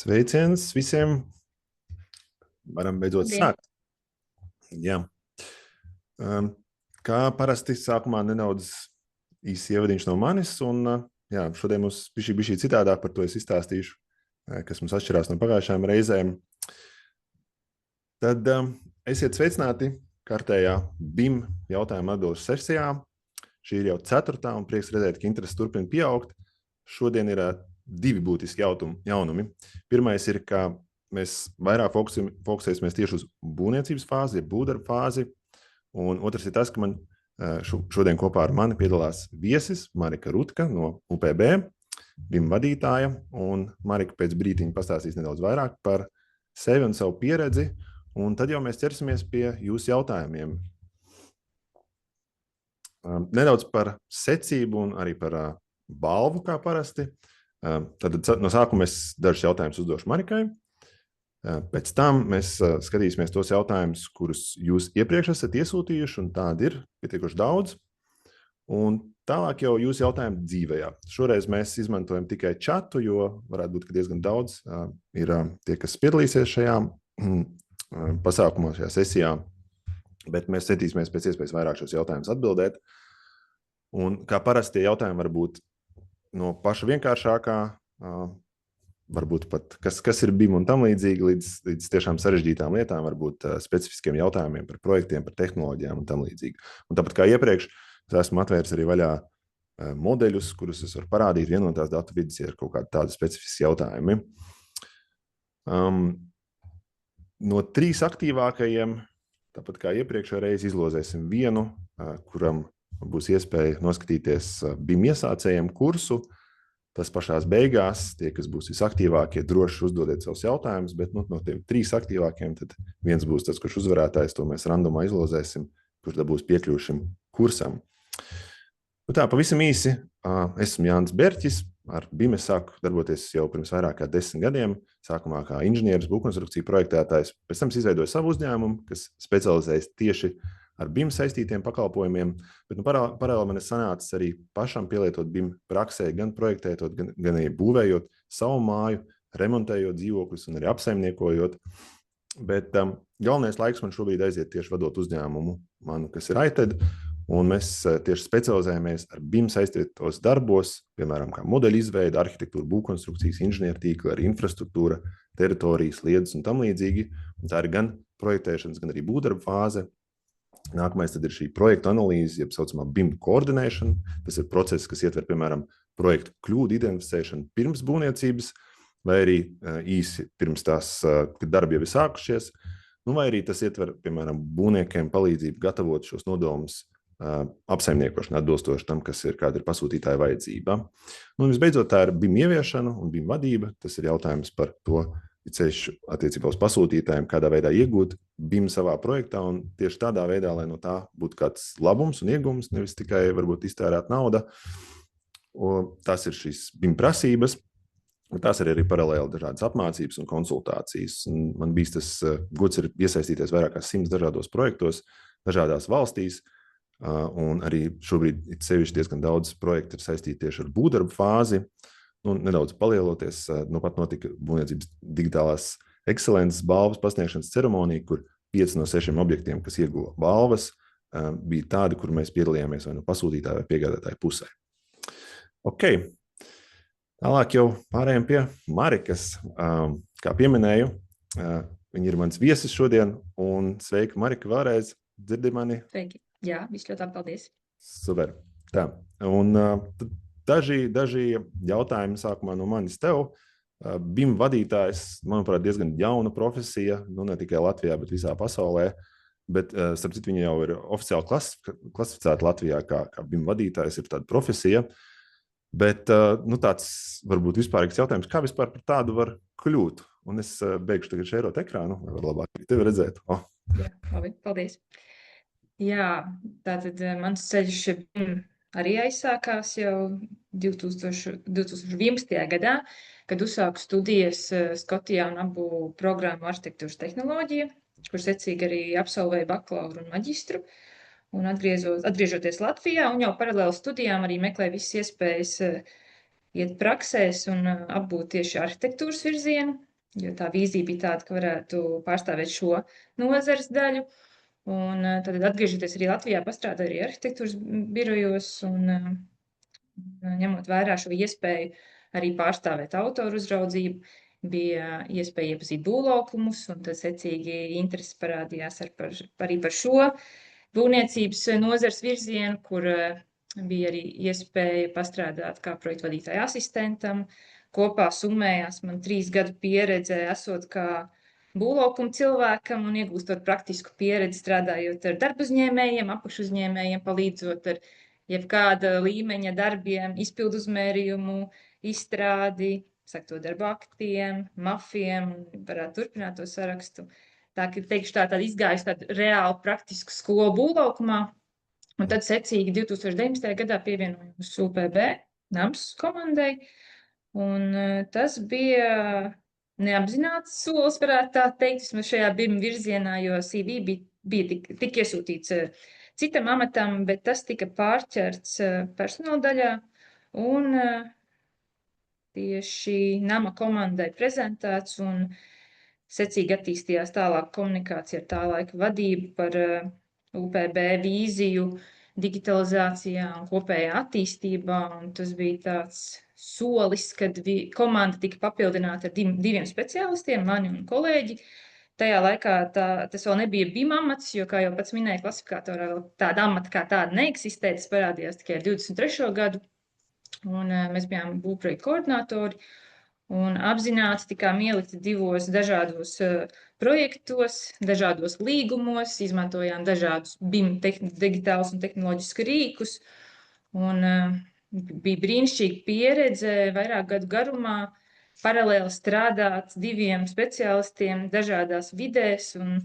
Sveiciens visiem! Varam beidzot Labdien! sākt. Jā. Kā parasti sākumā nedaudz īsts ievadiņš no manis, un jā, šodien mums bišķi citādāk par to es izstāstīšu, kas mums atšķirās no pagājušajām reizēm. Tad esiet sveicināti kārtējā BIM jautājuma atbildes sesijā. Šī ir jau 4. un prieks redzēt, ka interesi turpina pieaugt. Šodien ir 2 būtiski jaunumi. Pirmais ir, ka mēs vairāk fokusēsimies tieši uz būvniecības fāzi, būvdarba fāzi. Un otrs ir tas, ka man šodien kopā ar mani piedalās viesis Marika Rutka no UPB, BIM vadītāja. Un Marika pēc brītiņa pastāstīs nedaudz vairāk par sevi un savu pieredzi. Un tad jau mēs ķersimies pie jūsu jautājumiem. Nedaudz par secību un arī par balvu, kā parasti. Tad no sākuma es dažus jautājumus uzdošu Marikai. Pēc tam mēs skatīsimies tos jautājumus, kurus jūs iepriekš esat iesūtījuši, un tādi ir pietiekuši daudz. Un tālāk jau jūsu jautājumi dzīvējā. Šoreiz mēs izmantojam tikai čatu, jo varētu būt, ka diezgan daudz ir tie, kas piedalīsies šajā pasākumā, šajā sesijā. Bet mēs centīsimies pēc iespējas vairāk šos jautājumus atbildēt. Un kā parasti tie jautājumi var būt no paša vienkāršākā, varbūt pat kas ir BIM un tam līdzīgi, līdz tiešām sarežģītām lietām, varbūt specifiskiem jautājumiem par projektiem, par tehnoloģijām un tam līdzīgi. Un tāpat kā iepriekš, es esmu atvērs arī vaļā modeļus, kurus es varu parādīt vienotās datu vidas, ja ir kaut kādi tādi specifiski jautājumi. No 3 aktīvākajiem, tāpat kā iepriekšējā reizi, izlozēsim vienu, kuram būs iespēja noskatīties BIM iesācējiem kursu. Tas pašās beigās, tie, kas būs visaktīvākie, droši uzdodiet savus jautājumus, bet no tiem 3 aktīvākiem, tad viens būs tas, kurš uzvarētājs, to mēs randomā izlozēsim, kurš dabūs piekļuvi šim kursam. Tā, pavisam īsi, esmu Jānis Berķis, ar BIM es sāku darboties jau pirms vairāk kā 10 gadiem, sākumā kā inženieris, būvkonstrukciju projektētājs, pēc tam izveidoju savu uzņēmumu, kas specializējas tieši ar BIM saistītiem pakalpojumiem, bet paralēli man ir sanācis arī pašam pielietot BIM praksē, gan projektējot, gan arī būvējot savu māju, remontējot dzīvokļus un arī apsaimniekojot. Bet galvenais laiks man šobrīd aiziet tieši vadot uzņēmumu manu, kas ir ITED, un mēs tieši specializējamies ar BIM saistītos darbos, piemēram, kā modeļu izveida, arhitektūra, būvkonstrukcijas, inženiertīkla, arī infrastruktūra, teritorijas, liedas un tam līdzīgi. Un tā ir gan projektēšanas, gan arī būvdarba fāze. Nākamais tad ir šī projektu analīze, jeb saucamā BIM koordinēšana. Tas ir process, kas ietver, piemēram, projektu kļūdu identificēšanu pirms būvniecības, vai arī īsi pirms tās, kad darbi jau ir sākušies. Vai arī tas ietver, piemēram, būvniekiem palīdzību gatavot šos nodomus apsaimniekošanu atbilstoši tam, kāda ir pasūtītāja vajadzība. Un visbeidzot, tā ir BIM ieviešana un BIM vadība. Tas ir jautājums par to, ceļš attiecībā uz pasūtītājiem, kādā veidā iegūt BIM savā projektā, un tieši tādā veidā, lai no tā būtu kāds labums un iegums, nevis tikai varbūt iztērēt nauda. Tas ir šīs BIM prasības, un tās ir arī paralēli dažādas apmācības un konsultācijas. Un man bijis tas gods ir iesaistīties vairāk kā 100 dažādos projektos, dažādās valstīs, un arī šobrīd sevišķi diezgan daudz projektu ir saistīti tieši ar būvdarba fāzi. Nedaudz palieloties, pat notika būvniecības digitālās ekscelences balvas pasniegšanas ceremonija, kur 5 no 6 objektiem, kas ieguva balvas, bija tādi, kur mēs piedalījāmies vai no pasūtītāja vai piegādātāja pusē. Ok, tālāk jau pārējām pie Marikas. Kā pieminēju, viņa ir mans viesis šodien, un sveika, Marika, vēlreiz. Dzirdi mani? Sveiki. Jā, viss ļoti labi, paldies. Super. Tā, un daži jautājumi sākumā no manis tev. BIM vadītājs, manuprāt, diezgan jauna profesija, ne tikai Latvijā, bet visā pasaulē. Bet, starp citu, viņa jau ir oficiāli klasificēta Latvijā kā BIM vadītājs, ir tāda profesija. Bet tāds varbūt vispārīgs jautājums, kā vispār par tādu var kļūt? Un es beigšu tagad šērot ekrānu, lai var labāk tevi redzēt. Jā, labi, paldies. Jā, tātad mans ceļš arī aizsākās jau 2011. gadā, kad uzsāku studijas Skotijā un abu programmu arhitektūras tehnoloģija, kur secīgi arī absolvēju bakalauru un maģistru. Un atgriežoties Latvijā un jau paralēli studijām arī meklēju visas iespējas iet praksēs un apgūt tieši arhitektūras virzienu. jo tā vīzija bija tāda, ka varētu pārstāvēt šo nozares daļu. Un tad atgriežoties arī Latvijā, pastrādāju arī arhitektūras birojos un ņemot vērā šo iespēju arī pārstāvēt autoru uzraudzību, bija iespēja iepazīt būvlaukumus, un tad secīgi interesi parādījās arī par šo būvniecības nozars virzienu, kur bija arī iespēja pastrādāt kā projektu vadītāja asistentam. Kopā summējās man 3 gadu pieredze, esot kā būvlaukuma cilvēkam un iegūstot praktisku pieredzi strādājot ar darbuzņēmējiem, apakšuzņēmējiem, palīdzot ar jebkāda līmeņa darbiem, izpildu uzmērījumu, izstrādi, sakot darba aktiem, mafiem, un varētu turpināt to sarakstu. Tā, ka teikšu tāda izgājusi tādu reālu praktisku skolu būvlaukumā, un tad secīgi 2019. gadā pievienojos UPB NAMS komandai, un tas bija neapzināts solis, varētu tā teikt, vismaz šajā BIM virzienā, jo CV bija tik iesūtīts citam amatam, bet tas tika pārķerts personāla daļā, un tieši nama komandai prezentēts, un secīgi attīstījās tālāk komunikācija ar tā laika vadību par UPB vīziju, digitalizācijā un kopējā attīstībā, un tas bija tāds solis, kad komanda tika papildināta ar 2 speciālistiem, mani un kolēģi. Tajā laikā tas vēl nebija BIM amats, jo, kā jau pats minēja, klasifikātorā vēl tāda amata kā tāda neeksistē, tas parādījās tikai ar 23. gadu, un mēs bijām būvprojektu koordinātori, un apzināti tikām ielikti 2 dažādos projektos, dažādos līgumos, izmantojām dažādus BIM digitālus un tehnoloģiskus rīkus, un bija brīnišķīga pieredze vairāk gadu garumā paralēli strādāt 2 speciālistiem dažādās vidēs un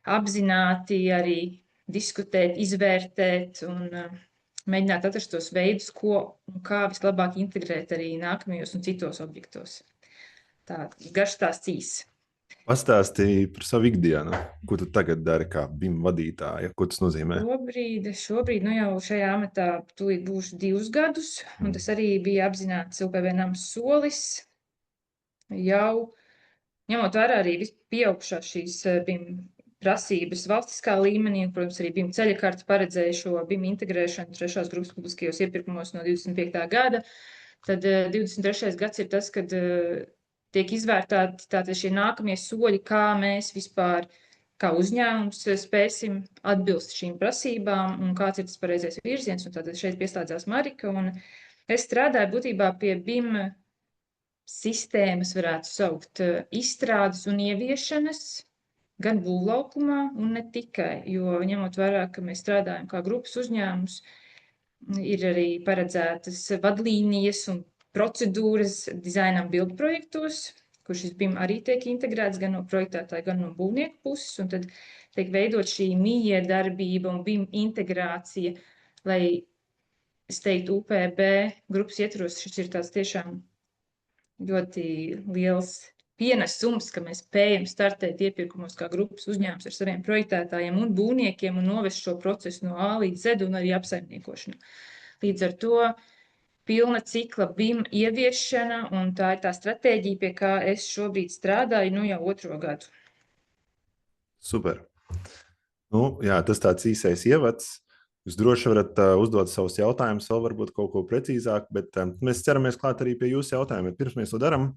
apzināti arī diskutēt, izvērtēt un mēģināt atrast tos veidus, ko un kā vislabāk integrēt arī nākamajos un citos objektos. Tā garš stāsts īss. Pastāstīji par savu ikdienu. Ko tu tagad dari kā BIM vadītāja? Ko tas nozīmē? Šobrīd nu jau šajā amatā tūlīt būšu 2 gadus, un tas arī bija apzināts UPB NAMS solis. Jau ņemot vērā arī pieaugušās šīs BIM prasības valstiskā līmenī, un, protams, arī BIM ceļakārta paredzēja šo BIM integrēšanu 3. grupas publiskajos iepirkumos no 25. gada. Tad 23. gads ir tas, kad tiek izvērtāti tātad šie nākamie soļi, kā mēs vispār, kā uzņēmums spēsim atbilst šīm prasībām un kāds ir tas pareizais virziens. Un tātad šeit pieslēdzās Marika, un es strādāju būtībā pie BIM sistēmas, varētu saukt, izstrādes un ieviešanas, gan būvlaukumā un ne tikai, jo ņemot vērā, ka mēs strādājam kā grupas uzņēmums, ir arī paredzētas vadlīnijas un procedūras dizainam bildu projektos, kur šis BIM arī tiek integrēts gan no projektētāja, gan no būvnieku puses, un tad tiek veidot šī mijiedarbība un BIM integrācija, lai, es teiktu, UPB grupas ietvaros šis ir tāds tiešām ļoti liels pienesums, ka mēs spējam startēt iepirkumos kā grupas uzņēmums ar saviem projektētājiem un būvniekiem un novest šo procesu no A līdz Z un arī apsaimniekošanu. Līdz ar to pilna cikla BIM ieviešana, un tā ir tā stratēģija, pie kā es šobrīd strādāju, nu jau 2. gadu. Super. Nu, jā, tas tāds īsais ievads. Jūs droši varat uzdot savus jautājumus, vēl varbūt kaut ko precīzāk, bet mēs ceramies klāt arī pie jūsu jautājumiem. Pirms mēs to darām,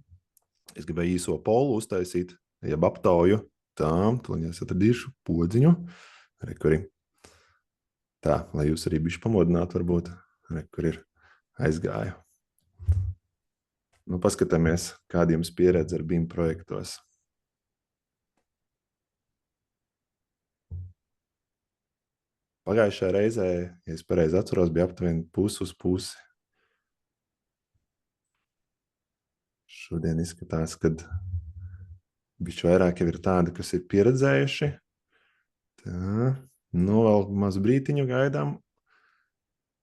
es gribēju īso polu uztaisīt, jeb aptauju. Tā, tūlīt es atradīšu podziņu. Rekuri. Tā, lai jūs arī bišķi pamodinātu varbūt. Rekur ir. Aizgāju. Nu, paskatāmies, kāda jums pieredze ar BIM projektos. Pagājušajā reizē, ja es pareizi atceros, bija aptuveni pusi uz pusi. Šodien izskatās, kad bišķi vairāk jau ir tādi, kas ir pieredzējuši. Tā, nu vēl maz brītiņu gaidām.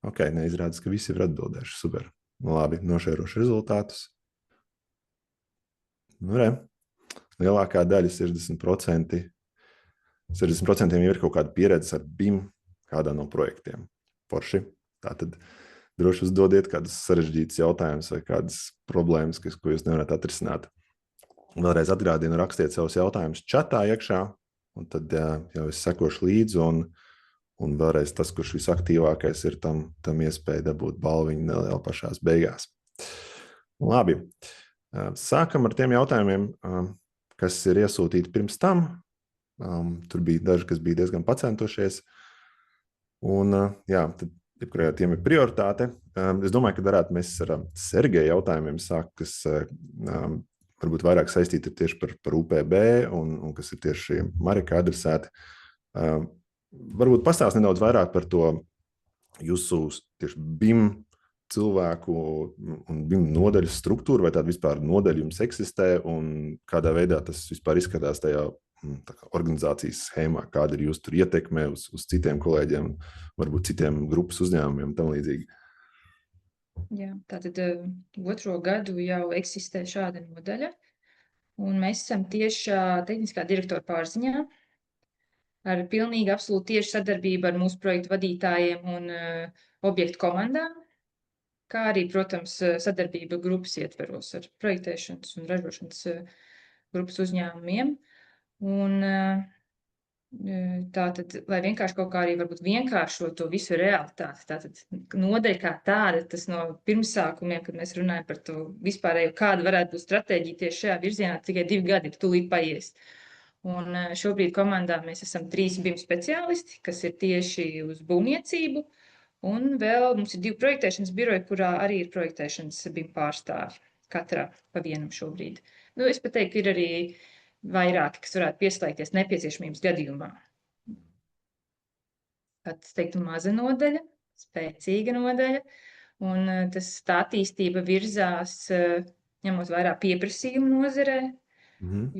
Ok, neizrādās, ka visi ir atbildējuši. Super. Labi, nošērošu rezultātus. Nu, re. Lielākā daļa, 60% jau ir kaut kāda pieredze ar BIM kādā no projektiem. Forši. Tātad droši uzdodiet kādus sarežģītus jautājumus vai kādas problēmas, ko jūs nevarat atrisināt. Vēlreiz atgādinu, rakstiet savus jautājumus čatā iekšā, un tad jau es sekošu līdzi, un vēlreiz tas, kurš visaktīvākais ir, tam iespēja dabūt balviņu nelielu pašās beigās. Labi, sākam ar tiem jautājumiem, kas ir iesūtīti pirms tam. Tur bija daži, kas bija diezgan pacentušies, un jā, tad jebkurā tiem ir prioritāte. Es domāju, ka varētu mēs ar Sergeja jautājumiem sākt, kas varbūt vairāk saistīti tieši par UPB un kas ir tieši Marika adresēti. Varbūt pastāst nedaudz vairāk par to jūsu tieši BIM cilvēku un BIM nodaļas struktūru, vai tāda vispār nodaļa jums eksistē un kādā veidā tas vispār izskatās tajā organizācijas schēmā, kāda ir jūsu tur ietekme uz citiem kolēģiem, varbūt citiem grupas uzņēmumiem un tam līdzīgi. Jā, tātad 2. gadu jau eksistē šāda nodaļa, un mēs esam tieši tehniskā direktora pārziņā ar pilnīgi absolūti tieši sadarbību ar mūsu projektu vadītājiem un objektu komandām, kā arī, protams, sadarbība grupas ietveros ar projektēšanas un ražošanas grupas uzņēmumiem. Un tātad, lai vienkārši kaut kā arī varbūt vienkāršo to visu realitāti, tātad nodeļa kā tāda, tas no pirmsākumiem, kad mēs runājam par to vispārējo, kāda varētu būt stratēģija tieši šajā virzienā, tikai 2 gadi ir tūlīt paies. Un šobrīd komandā mēs esam 3 BIM speciālisti, kas ir tieši uz būvniecību, un vēl mums ir 2 projektēšanas biroji, kurā arī ir projektēšanas BIM pārstāvi, katrā pa vienam šobrīd. Nu, es pat teiktu, ir arī vairāki, kas varētu pieslēgties nepieciešamības gadījumā. Es teiktu, maza nodaļa, spēcīga nodaļa, un tā attīstība virzās, ņemot vērā pieprasījumu nozarē,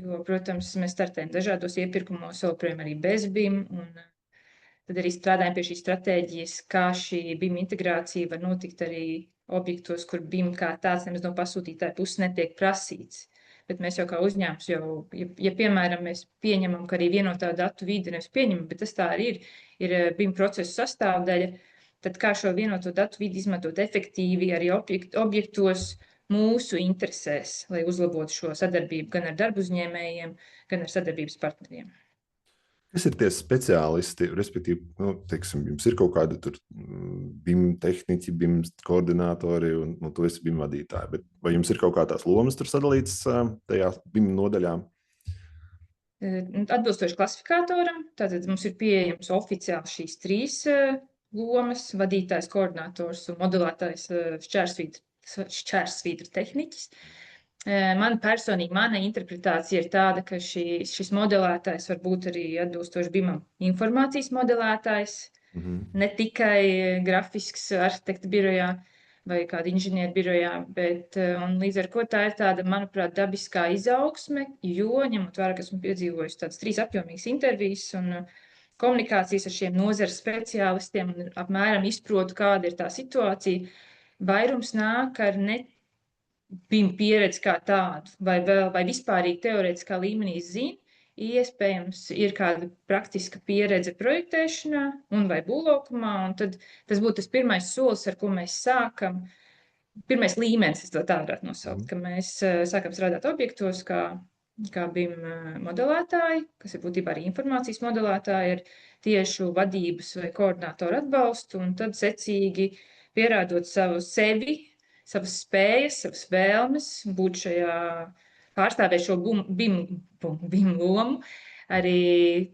jo, protams, mēs startējam dažādos iepirkumos, joprojām arī bez BIM, un tad arī strādājam pie šīs stratēģijas, kā šī BIM integrācija var notikt arī objektos, kur BIM kā tāds nemaz no pasūtītāja puses netiek prasīts. Bet mēs jau kā uzņēmums ja piemēram, mēs pieņemam, ka arī vienotā datu vidi nevis pieņemam, bet tas tā arī ir BIM procesu sastāvdaļa, tad kā šo vienoto datu vidi izmantot efektīvi arī objektos mūsu interesēs, lai uzlabotu šo sadarbību gan ar darba uzņēmējiem, gan ar sadarbības partneriem. Kas ir tie speciālisti, respektīvi, teiksim, jums ir kaut kādi tur BIM tehniķi, BIM koordinātori un tu esi BIM vadītāji, bet vai jums ir kaut kā tās lomas tur sadalītas tajā BIM nodaļā? Atbilstoši klasifikātoram, tātad mums ir pieejams oficiāli šīs 3 lomas, vadītājs, koordinators un modelētājs šķērsvītra tehniķis. Mana interpretācija ir tāda, ka šis modelētājs var būt arī atbilstoši BIM-am informācijas modelētājs, ne tikai grafisks arhitekta birojā vai kāda inženieru birojā, bet līdz ar ko tā ir tāda, manuprāt, dabiskā izaugsme, jo, ņemot vērā, ka esmu piedzīvojusi tādas 3 apjomīgas intervijas un komunikācijas ar šiem nozares speciālistiem un apmēram izprotu, kāda ir tā situācija, vairums nāk ar BIM pieredzi kā tādu, vai vispārīgi teorētiskā līmenī zina, iespējams ir kāda praktiska pieredze projektēšanā un vai būvlaukumā, un tad tas būtu tas pirmais solis, ar ko mēs sākam. Pirmais līmenis, es to tā varētu nosaukt, ka mēs sākam strādāt objektos kā BIM modelētāji, kas ir būtībā arī informācijas modelētāji, ar tiešu vadības vai koordinātoru atbalstu, un tad secīgi pierādot sevi, savas spējas, savas vēlmes, būt šajā pārstāvēt šo BIM lomu, arī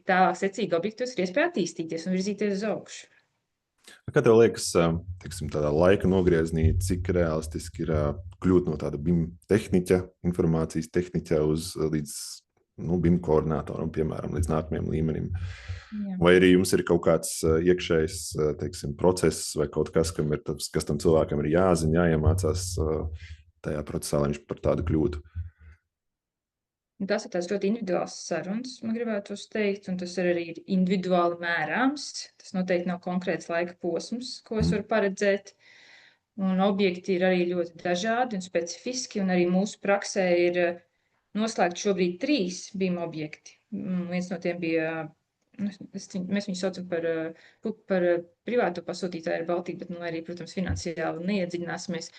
tā secīgi objektos ir iespēja attīstīties un virzīties uz augšu. Kā tev liekas, teiksim, tādā laika nogriezienī, cik realistiski ir kļūt no tāda BIM tehniķa, informācijas tehniķa līdz BIM koordinātoram, piemēram, līdz nākamajam līmenim? Jā. Vai arī jums ir kaut kāds iekšējs, teiksim, process vai kaut kas, kas tam cilvēkam ir jāzina, jāiemācās tajā procesā, lai viņš par tādu kļūtu? Tas ir tāds ļoti individuāls sarunas, man gribētu teikt, un tas ir arī individuāli mērāms. Tas noteikti nav konkrēts laika posms, ko es varu paredzēt. Un objekti ir arī ļoti dažādi un specifiski, un arī mūsu praksē ir noslēgti šobrīd 3 BIM objekti. Viens no tiem bija, mēs viņu saucam par privāto pasūtītāju ar Baltiju, bet arī, protams, finansiāli neiedziļināsimies.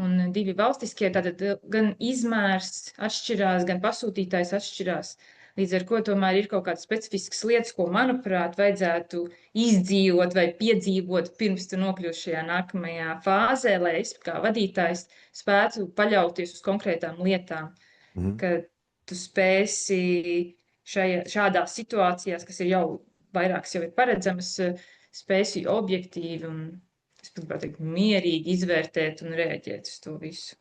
Un divi valstiskie, tātad gan izmērs atšķirās, gan pasūtītājs atšķirās. Līdz ar ko tomēr ir kaut kādas specifiskas lietas, ko, manuprāt, vajadzētu izdzīvot vai piedzīvot pirms tu nokļūsi šajā nākamajā fāzē, lai es kā vadītājs spētu paļauties uz konkrētām lietām, ka tu spēsi šādās situācijās, kas ir jau vairākas jau ir paredzamas, spēsi objektīvi un, es gribētu teikt, mierīgi izvērtēt un rēģēt uz to visu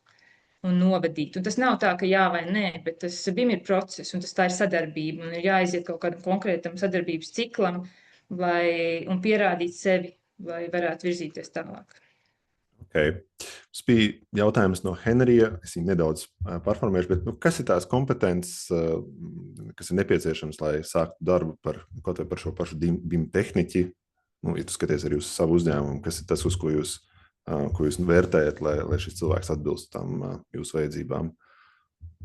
un novadīt. Un tas nav tā, ka jā vai nē, bet tas BIM ir process, un tā ir sadarbība, un ir jāiziet kaut kādam konkrētam sadarbības ciklam, un pierādīt sevi, lai varētu virzīties tālāk. Okay. Tas bija jautājums no Henrija. Es viņu nedaudz pārformēšu, bet kas ir tās kompetences, kas ir nepieciešams, lai sāktu darbu kaut vai par šo pašu BIM tehniķi? Ja tu skaties arī uz savu uzņēmumu, kas ir tas, uz ko jūs vērtējat, lai šis cilvēks atbilst tam jūsu vajadzībām?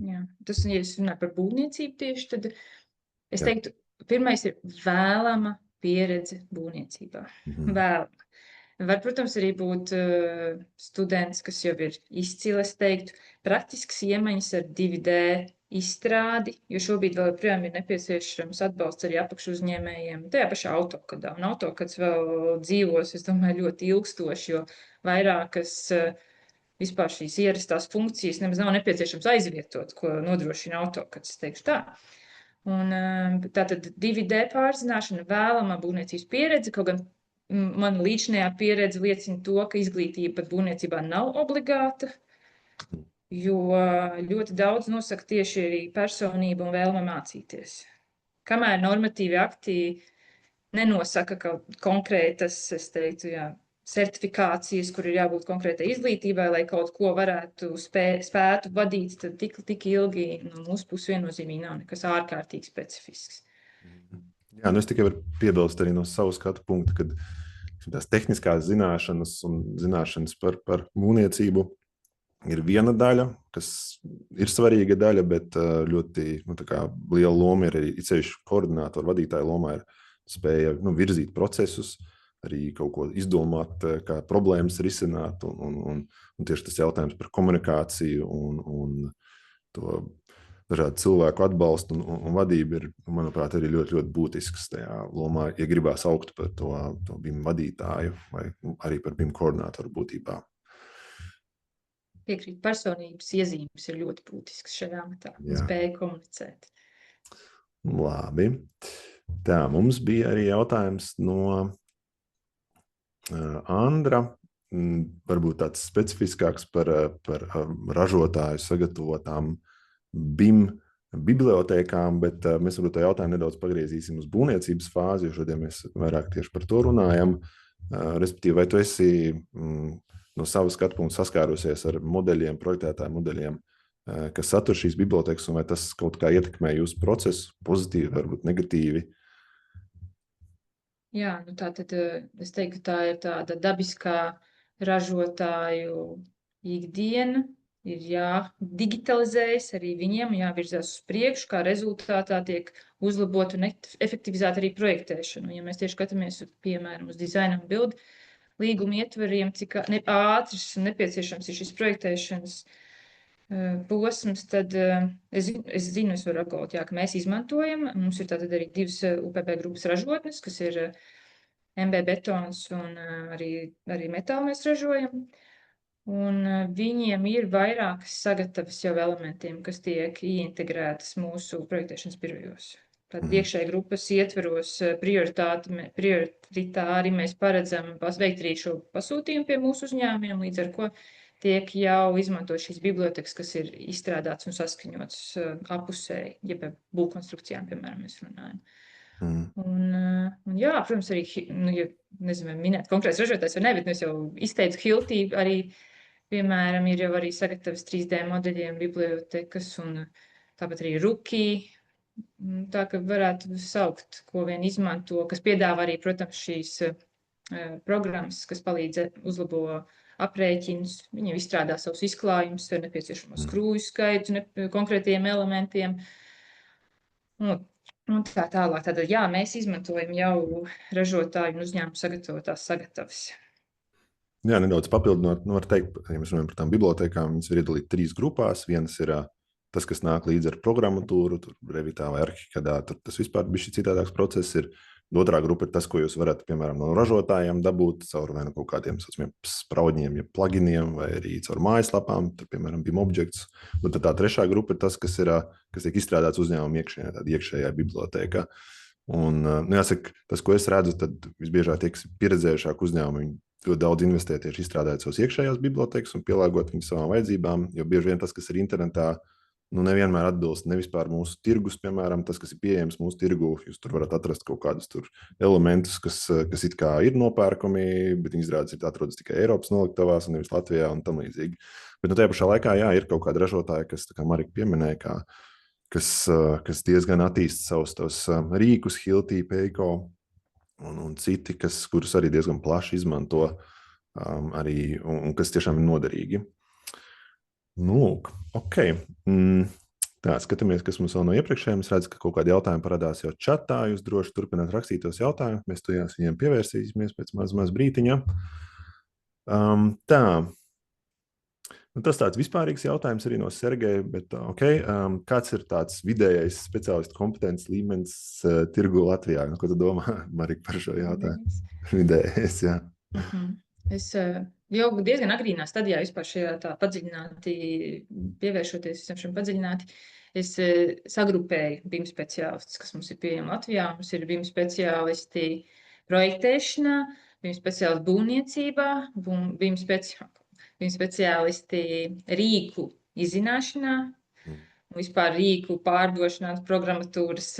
Jā, tas, ja es runāju par būvniecību tieši, tad es teiktu, pirmais ir vēlama pieredze būvniecībā. Vēlama. Var, protams, arī būt students, kas jau ir izcils, teiktu, praktisks iemaņas ar 2D izstrādi, jo šobrīd vēl joprojām ir nepieciešams atbalsts arī apakšu uzņēmējiem. Tajā pašā AutoCAD-ā. Un AutoCAD vēl dzīvos, es domāju, ļoti ilgstoši, jo vairākas vispār šīs ierastās funkcijas nemaz nav nepieciešams aizvietot, ko nodrošina AutoCAD, es teikšu tā. Un tātad 2D pārzināšana, vēlama būvniecības pieredze, kaut gan mana līdzinājā pieredze liecina to, ka izglītība pat būvniecībā nav obligāta, jo ļoti daudz nosaka tieši arī personība un vēlme mācīties. Kamēr normatīvi akti nenosaka kaut konkrētas, es teiktu, certifikācijas, kur ir jābūt konkrētai izglītībai, lai kaut ko varētu spētu vadīt, tad tik ilgi no mūsu puses viennozīmīgi nav nekas ārkārtīgi specifisks. Jā, es tikai varu piebilst arī no savu skatu punktu, kad tās tehniskās zināšanas un zināšanas par būvniecību ir viena daļa, kas ir svarīga daļa, bet ļoti liela loma ir arī ceļš koordinātoru vadītāju lomā ir spēja virzīt procesus, arī kaut ko izdomāt, kā problēmas risināt, un tieši tas jautājums par komunikāciju un to dažādu cilvēku atbalstu un vadību ir, manuprāt, arī ļoti, ļoti būtisks tajā lomā, ja gribās augt par to BIM vadītāju vai arī par BIM koordinātoru būtībā. Piekrīt, personības iezīmes ir ļoti būtisks šajā amatā, spēja komunicēt. Labi. Tā, mums bija arī jautājums no Andra, varbūt tāds specifiskāks par ražotāju sagatavotām BIM bibliotēkām, bet mēs varbūt to jautājumu nedaudz pagriezīsim uz būvniecības fāzi, jo šodien mēs vairāk tieši par to runājam. Respektīvi, vai tu esi no savas skatu punkta saskārusies ar modeļiem, projektētāju modeļiem, kas satur šīs bibliotēkas, un vai tas kaut kā ietekmē jūsu procesu, pozitīvi, varbūt negatīvi? Jā, tātad es teiktu, ka tā ir tāda dabiskā ražotāju ikdiena, ir jādigitalizējas arī viņiem, jāvirzās uz priekšu, kā rezultātā tiek uzlabot un efektivizēt arī projektēšanu. Ja mēs tieši skatāmies, piemēram, uz dizaina un bildu līguma ietvariem, cik ātrs un nepieciešams ir šis projektēšanas posms, tad es zinu, es varu apgalvot, ka mēs izmantojam. Mums ir tātad arī divas UPB grupas ražotnes, kas ir MB betons un arī metālu mēs ražojam. Un viņiem ir vairākas sagatavas jau elementiem, kas tiek ieintegrētas mūsu projektēšanas birojos. Tad iekšēji grupas ietveros prioritāri mēs paredzam veikt arī šo pasūtījumu pie mūsu uzņēmumiem, līdz ar ko tiek jau izmanto šīs bibliotekas, kas ir izstrādāts un saskaņots apusēji, ja par būvkonstrukcijām, piemēram, mēs runājam. Un jā, protams, arī, ja nezinu, minēt konkrēts ražotājs vai ne, bet es jau izteicu Hilti, arī, piemēram, ir jau arī sagatavas 3D modeļiem bibliotekas un tāpat arī Ruki, tā ka varētu saukt, ko vien izmanto, kas piedāvā arī, protams, šīs programmas, kas palīdz uzlabo aprēķinus, viņiem izstrādā savus izklājumus ar nepieciešamo skrūju skaitu, konkrētiem elementiem. Un tā tālāk. Tātad, jā, mēs izmantojam jau ražotāju un uzņēmumu sagatavotās sagatavas. Jā, nedaudz papildinot, var teikt, ja mēs runājam par tām bibliotēkām, viņas ir iedalītas 3 grupās. Vienas ir tas, kas nāk līdzi ar programmatūru, tur Revitā vai Arhikadā, tur tas vispār bija šis citādāks process. Otrā grupa ir tas, ko jūs varat, piemēram, no ražotājiem dabūt caur vai no kaut kādiem saucamiem spraudņiem, ja pluginiem, vai arī caur mājaslapām, tur, piemēram, BIM objekts. Un tad tā trešā grupa ir tas, kas tiek izstrādāts uzņēmuma iekšienē, tāda iekšējā bibliotēkā. Un, jāsaka, tas, ko es redzu, tad visbiežāk tie, kas ir pieredzējušāk uzņēmumi, ļoti daudz investē tieši izstrādājot savas iekšējās bibliotēkas un pielāgot viņus savām vajadzībām, jo bieži vien tas, kas ir internetā, nevienmēr atbilst ne vispār mūsu tirgus, piemēram, tas, kas ir pieejams mūsu tirgu. Jūs tur varat atrast kaut kādus elementus, kas it kā ir nopērkami, bet viņi izrādās atrodas tikai Eiropas noliktavās un nevis Latvijā un tam līdzīgi. Bet tajā pašā laikā, jā, ir kaut kādi ražotāji, kas, kā Marika pieminēja, kas diezgan attīst savus rīkus, Hilti, Peiko, un citi, kurus arī diezgan plaši izmanto, arī, un kas tiešām ir noderīgi. Ok. Tā, skatāmies, kas mums vēl no iepriekšējiem. Es redzu, ka kaut kādi jautājumi parādās jau čatā. Jūs droši turpināt rakstīt tos jautājumus. Mēs tujās viņiem pievērsīsimies pēc maz brītiņa. Tā. Tas tāds vispārīgs jautājums arī no Sergeja, bet kāds ir tāds vidējais speciālistu kompetences līmenis tirgu Latvijā? Ko tu domā, Marika, par šo jautājumu? Vidējais, jā. Es jau diezgan agrīnā stadijā vispār šajā tā padziļināti pievēršoties visam šim padziļināti. Es sagrupēju BIM speciālistus, kas mums ir pieejami Latvijā. Mums ir BIM speciālisti projektēšanā, BIM speciālisti būvniecībā, BIM speciālisti rīku izzināšanā, vispār rīku pārdošanā, programmatūras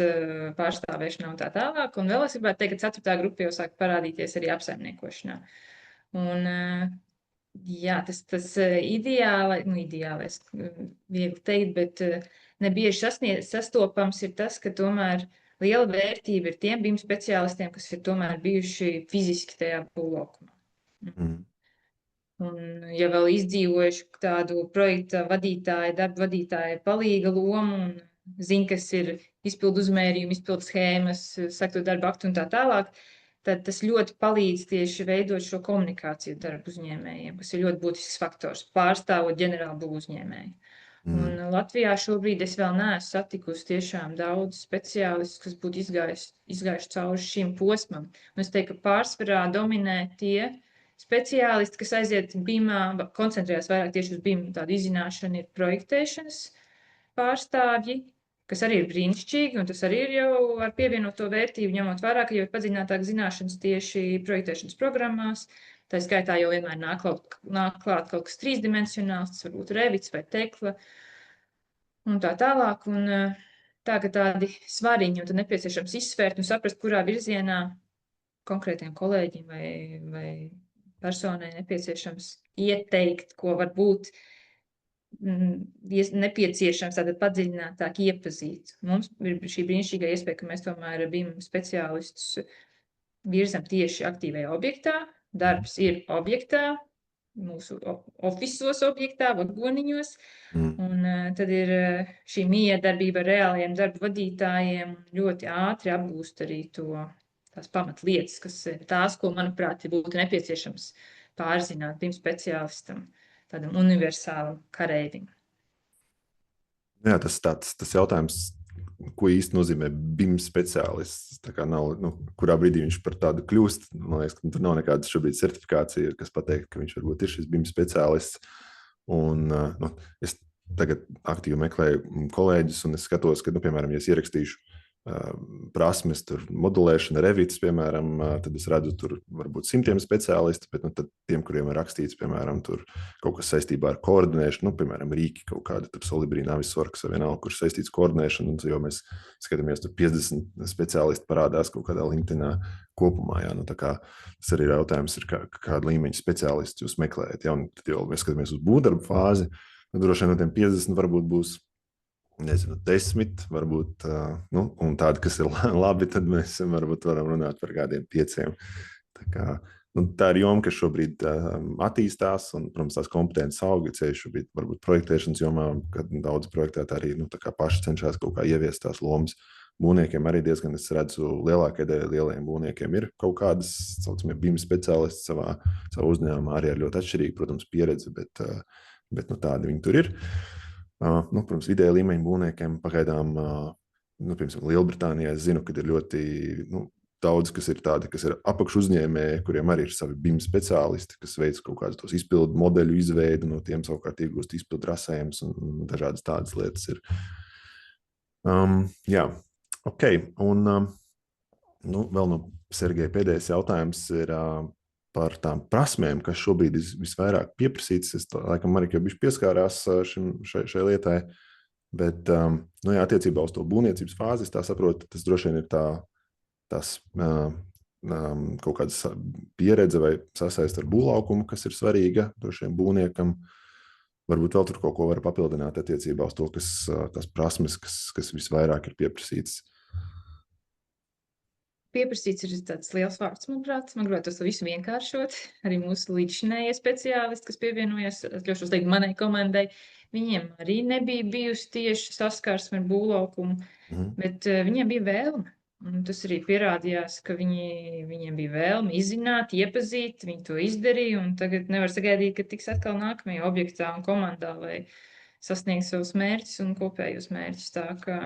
pārstāvēšanā un tā tālāk. Un vēl es gribētu teikt, ka 4. grupa jau sāk parādīties arī apsaimniekošanā. Un, jā, tas ideālais, viegli teikt, bet nebieži sastopams ir tas, ka tomēr liela vērtība ir tiem BIM speciālistiem, kas ir tomēr bijuši fiziski tajā būvlaukumā. Un, ja vēl izdzīvojuši tādu projekta vadītāju, darba vadītāju palīga lomu un zina, kas ir izpildu uzmērījumi, izpildu schēmas, sektu darba aktu un tā tālāk, tad tas ļoti palīdz tieši veidot šo komunikāciju darbu uzņēmējiem, kas ir ļoti būtisks faktors, pārstāvot ģenerālu būvu uzņēmēju. Un Latvijā šobrīd es vēl neesmu satikusi tiešām daudz speciālistus, kas būtu izgājuši cauri šim posmam. Un es teiktu, ka pārsvarā dominē tie speciālisti, kas aiziet BIM-ā, koncentrējās vairāk tieši uz BIM tādu izzināšanu, ir projektēšanas pārstāvji, kas arī ir brīnišķīgi, un tas arī ir jau ar pievienoto vērtību, ņemot vērā, ka jau ir padziļinātāk zināšanas tieši projektēšanas programmās. Tā skaitā jau vienmēr nāk klāt kaut kas trīsdimensionāls, tas varbūt Revits vai Tekla, un tā tālāk. Un tā, ka tādi svariņi, un tad nepieciešams izsvērt un saprast, kurā virzienā konkrētiem kolēģiem vai personai nepieciešams ieteikt, ko varbūt nepieciešams tātad padziļinātāk iepazīt. Mums ir šī brīnišķīgā iespēja, ka mēs tomēr BIM speciālistus virzam tieši aktīvajā objektā. Darbs ir objektā, mūsu ofisos objektā, vagoniņos, un tad ir šī miedarbība ar reāliem darba vadītājiem ļoti ātri apgūst arī tās pamatlietas, kas ir tās, ko, manuprāt, būtu nepieciešams pārzināt BIM speciālistam, tādam universālam kareivim. Jā, tas jautājums, ko īsti nozīmē BIM speciālists, tā kā nav, kurā brīdī viņš par tādu kļūst, man liekas, ka tur nav nekāda šobrīd certifikācija, kas pateikt, ka viņš varbūt ir šis BIM speciālists. Un es tagad aktīvi meklēju kolēģus, un es skatos, ka, piemēram, ja es ierakstīšu prasmes, tur modelēšana, Revits, piemēram, tad es redzu tur varbūt 100 speciālisti, bet tad tiem, kuriem ir rakstīts, piemēram, tur kaut kas saistībā ar koordinēšanu, piemēram, rīki kaut kāda, tur Solibri, Navisworks vai vienalga, kurš saistīts koordinēšanu, un jau mēs skatāmies, tur 50 speciālisti parādās kaut kādā LinkedInā kopumā, jā, tā kā tas arī ir jautājums, ir kāda līmeņa speciālisti jūs meklējat, jā, un tad jau mēs skatāmies uz būvdarbu fāzi, droši vien no tiem 50 varbūt būs 10, varbūt, un tādi, kas ir labi, tad mēs varbūt varam runāt par kādiem 5. Tā ir joma, kas šobrīd attīstās, un, protams, tās kompetences auga ceļš šobrīd varbūt projektēšanas jomā, kad daudz projektētāji arī paši cenšas kaut kā ieviest tās lomas būvniekiem arī diezgan, es redzu, lielākajai daļai lielajiem būvniekiem ir kaut kādas, saucamie BIM speciālisti savā uzņēmumā, arī ar ļoti atšķirīgu, protams, pieredzi, bet tādi viņi tur ir. Protams, vidēja līmeņa būvniekiem pagaidām, piemēram, Lielbritānijā es zinu, ka ir ļoti daudz, kas ir tādi, kas ir apakšu uzņēmēji, kuriem arī ir savi BIM speciālisti, kas veic kaut kādus tos izpildu modeļu izveidi, no tiem savukārt iegūst izpildu rasējumus un dažādas tādas lietas ir. Jā, ok. Un vēl no Sergeja pēdējais jautājums ir par tām prasmēm, kas šobrīd ir visvairāk pieprasītas. Es laikam arī jau bišķi pieskārās šai lietai, bet attiecībā uz to būvniecības fāzi, es tā saprotu, tas droši vien ir tās kaut kādas pieredze vai sasaist ar būvlaukumu, kas ir svarīga droši vien būvniekam. Varbūt vēl tur kaut ko var papildināt attiecībā uz to, tās prasmes, kas visvairāk ir pieprasītas. Pieprasīts ir tāds liels vārds, manuprāt. Man gribētu to visu vienkāršot. Arī mūsu līdzšinējie speciālisti, kas pievienojas, atļaušos teikt, manai komandai, viņiem arī nebija bijusi tieši saskarsme ar būvlaukumu, bet viņiem bija vēlme. Un tas arī pierādījās, ka viņiem bija vēlme izzināt, iepazīt, viņi to izdarīja, un tagad nevar sagaidīt, ka tiks atkal nākamajā objektā un komandā, lai sasniegtu savus mērķus un kopējos mērķus. Tā ka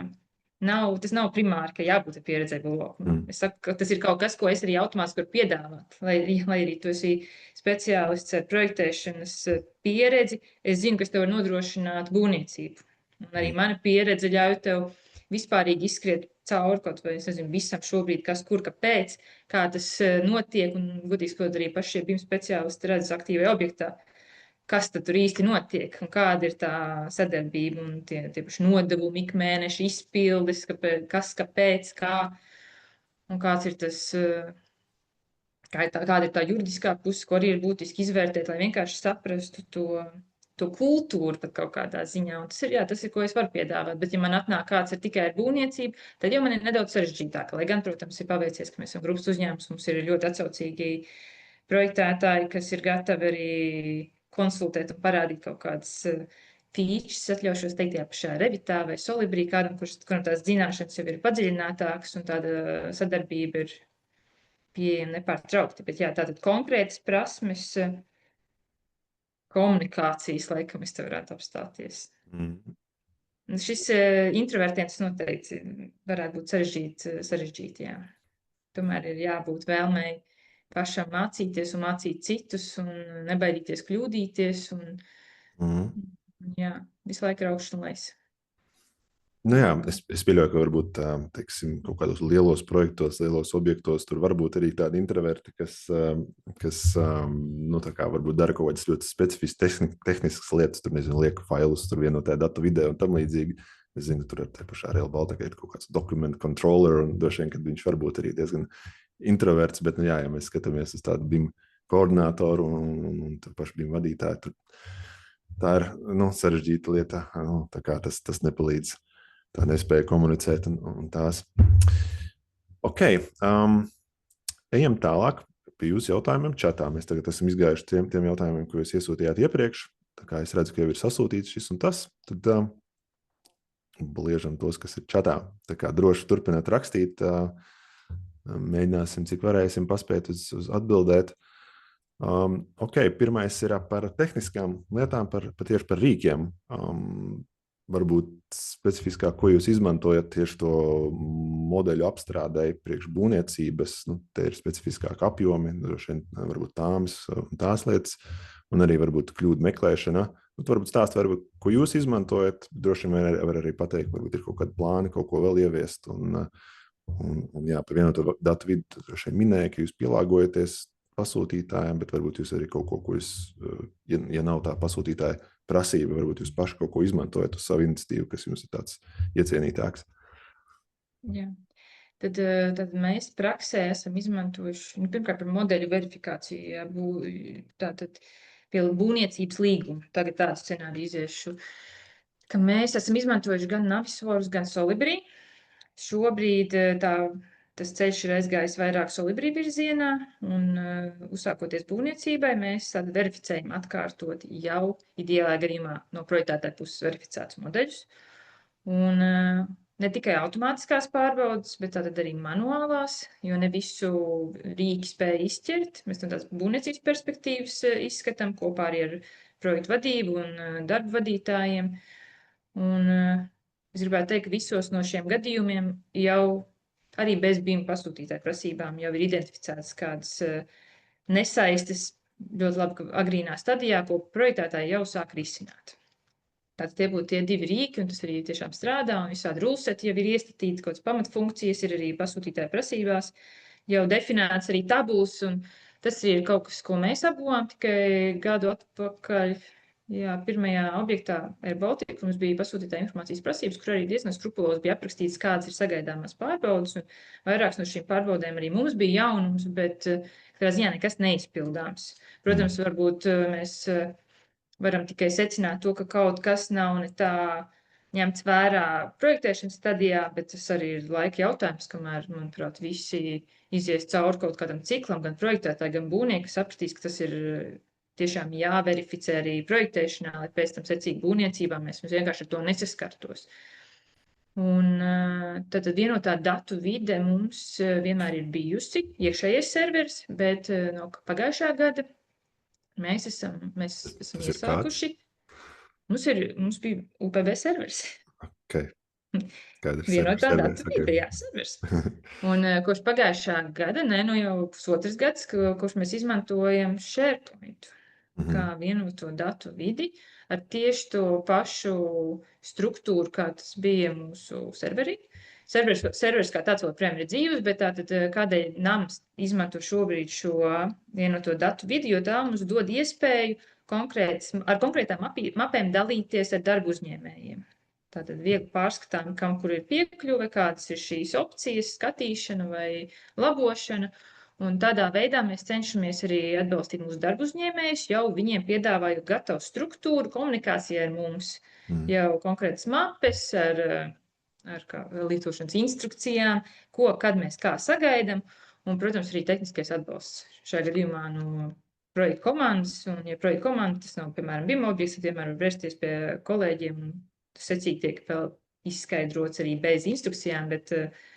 tas nav primāri, ka jābūt pieredzē būvlaukumā. Es saku, ka tas ir kaut kas, ko es arī automātiski varu piedāvāt, lai arī tu esi speciālists ar projektēšanas pieredzi, es zinu, kas tev var nodrošināt būvniecību. Un arī mana pieredze ļauj tev vispārīgi izskriet cauri kaut vai, es nezinu, visam šobrīd, kas, kur, kāpēc, kā tas notiek, un godīgi sakot, arī paši BIM speciālisti redz aktīvajā objektā, kas tad tur īsti notiek, un kāda ir tā sadarbība, un tie paši nodevumi, ikmēneša izpildes, kas, kāpēc, kā, un kāds ir tas, kāda ir tā juridiskā puse, ko arī ir būtiski izvērtēt, lai vienkārši saprastu to kultūru pat kaut kādā ziņā. Un tas ir, ko es varu piedāvāt. Bet, ja man atnāk kāds ar tikai ar būvniecību, tad jau man ir nedaudz sarežģītāk. Lai gan, protams, ir paveicies, ka mēs esam grupas uzņēmums, mums ir ļoti atsaucīgi projektētāji, kas ir gatavi arī konsultēt un parādīt kaut kādas features, atļaušos teikt, tajā pašā Revitā vai Solibrī, kuram tās zināšanas jau ir padziļinātākas un tāda sadarbība ir pieejama nepārtraukti. Bet jā, tātad konkrētas prasmes, komunikācijas, laikam, es te varētu apstāties. Šis introvertiem noteikti varētu būt sarežģīti, jā. Tomēr ir jābūt vēlmei pašam mācīties un mācīt citus un nebaidīties kļūdīties un jā, visu laiku ir augšs un lejs. Es pieļauju, ka varbūt teiksim, kaut kādos lielos projektos, lielos objektos tur varbūt arī tādi introverti, kas tā kā varbūt dara kaut kādas ļoti specifiskas tehniskas lietas, tur nezinu, liek failus, tur vienotē datu video un tam līdzīgi. Es zinu, tur ar te pašā Real Baltica ir kaut kāds document controller un droši vien, kad viņš varbūt arī diezgan introverts, bet ja mēs skatāmies uz tādu BIM koordinātoru un pašu BIM vadītāju, tur tā ir sarežģīta lieta, tā kā tas nepalīdz. Tā nespēja komunicēt un tās. Ok, ejam tālāk pie jūsu jautājumiem čatā. Mēs tagad esam izgājuši tiem jautājumiem, ko jūs iesūtījāt iepriekš. Tā kā es redzu, ka jau ir sasūtīts šis un tas, tad bliežam tos, kas ir čatā. Tā kā droši turpināt rakstīt, mēģināsim, cik varēsim paspēt uz atbildēt. Ok, pirmais ir par tehniskām lietām, tieši par rīkiem. Varbūt specifiskāk, ko jūs izmantojat tieši to modeļu apstrādēji priekš būvniecības, te ir specifiskāk apjomi, droši vien varbūt tās lietas, un arī varbūt kļūdu meklēšana. Varbūt stāst, ko jūs izmantojat, droši vien var arī pateikt, varbūt ir kaut kādi plāni, kaut ko vēl ieviest, un par vienoto datu vidi droši vien minēja, ka jūs pielāgojaties pasūtītājiem, bet varbūt jūs arī kaut ko jūs, ja nav tā pasūtītāja prasība, varbūt jūs paši kaut ko izmantojat uz savu iniciatīvu, kas jums ir tāds iecienītāks. Jā. Tad mēs praksē esam izmantojuši, pirmkārt par modeļu verifikāciju, tātad pie būvniecības līguma. Tagad tādu scenāriju iziešu, ka mēs esam izmantojuši gan Navisorus, gan Solibri. Šobrīd tas ceļš ir aizgājis vairāk Solibri virzienā, un uzsākoties būvniecībai, mēs verificējam atkārtot jau ideālā gadījumā no projektētāja puses verificētus modeļus. Un ne tikai automātiskās pārbaudes, bet tātad arī manuālās, jo ne visu rīki spēja izķert. Mēs no tās būvniecības perspektīvas izskatām kopā arī ar projektu vadību un darbu vadītājiem. Un es gribētu teikt, ka visos no šiem gadījumiem jau arī bez BIM pasūtītāju prasībām jau ir identificētas kādas nesaistes ļoti labi, ka agrīnā stadijā, ko projektētāji jau sāk risināt. Tātad tie būtu tie divi rīki, un tas arī tiešām strādā, un visādi rulseti jau ir iestatīti, kaut kādas pamatfunkcijas ir arī pasūtītāju prasībās, jau definēts arī tabulas, un tas ir kaut kas, ko mēs apguvām tikai gadu atpakaļ. Jā, pirmajā objektā Air Baltica mums bija pasūtītāja informācijas prasības, kur arī diezgan skrupulozi bija aprakstīts, kādas ir sagaidāmās pārbaudas, un vairākas no šīm pārbaudēm arī mums bija jaunums, bet katrā ziņā nekas neizpildāms. Protams, varbūt mēs varam tikai secināt to, ka kaut kas nav ne tā ņemts vērā projektēšanas stadijā, bet tas arī ir laika jautājums, kamēr, manuprāt, visi izies cauri kaut kādam ciklam, gan projektētāji, gan būvnieki, kas apskatīs, ka tas ir tiešām jāverificē arī projektēšanā, lai pēc tam secīgi būvniecībā mēs vienkārši ar to nesaskartos. Un tad vienotā datu vide mums vienmēr ir bijusi iekšējais serveris, bet no pagājušā gada mēs esam iesākuši. Mums bija UPB serveris. Okay. Vienotā datu vide, jā, serveris. Un kopš pagājušā gada, jau pusotrs gads, kopš mēs izmantojam SharePoint kā vienoto datu vidi ar tieši to pašu struktūru, kā tas bija mūsu serverī. Serveris kā tāds joprojām ir dzīves, bet tātad kādēļ NAMS izmanto šobrīd šo vienoto datu vidi, jo tā mums dod iespēju ar konkrētām mapēm dalīties ar darbu uzņēmējiem. Tātad viegli pārskatām, kam kur ir piekļuve, kādas ir šīs opcijas, skatīšana vai labošana. Un tādā veidā mēs cenšamies arī atbalstīt mūsu darbu uzņēmējus, jau viņiem piedāvājot gatavu struktūru komunikācijai ar mums, jau konkrētas mapes ar lietošanas instrukcijām, kad mēs kā sagaidām, un, protams, arī tehniskais atbalsts šajā gadījumā no projekta komandas, un, ja projekta komanda, tas nav, piemēram, BIM objekts, tad vienmēr var vērsties pie kolēģiem, un tas secīgi tiek vēl izskaidrots arī bez instrukcijām, bet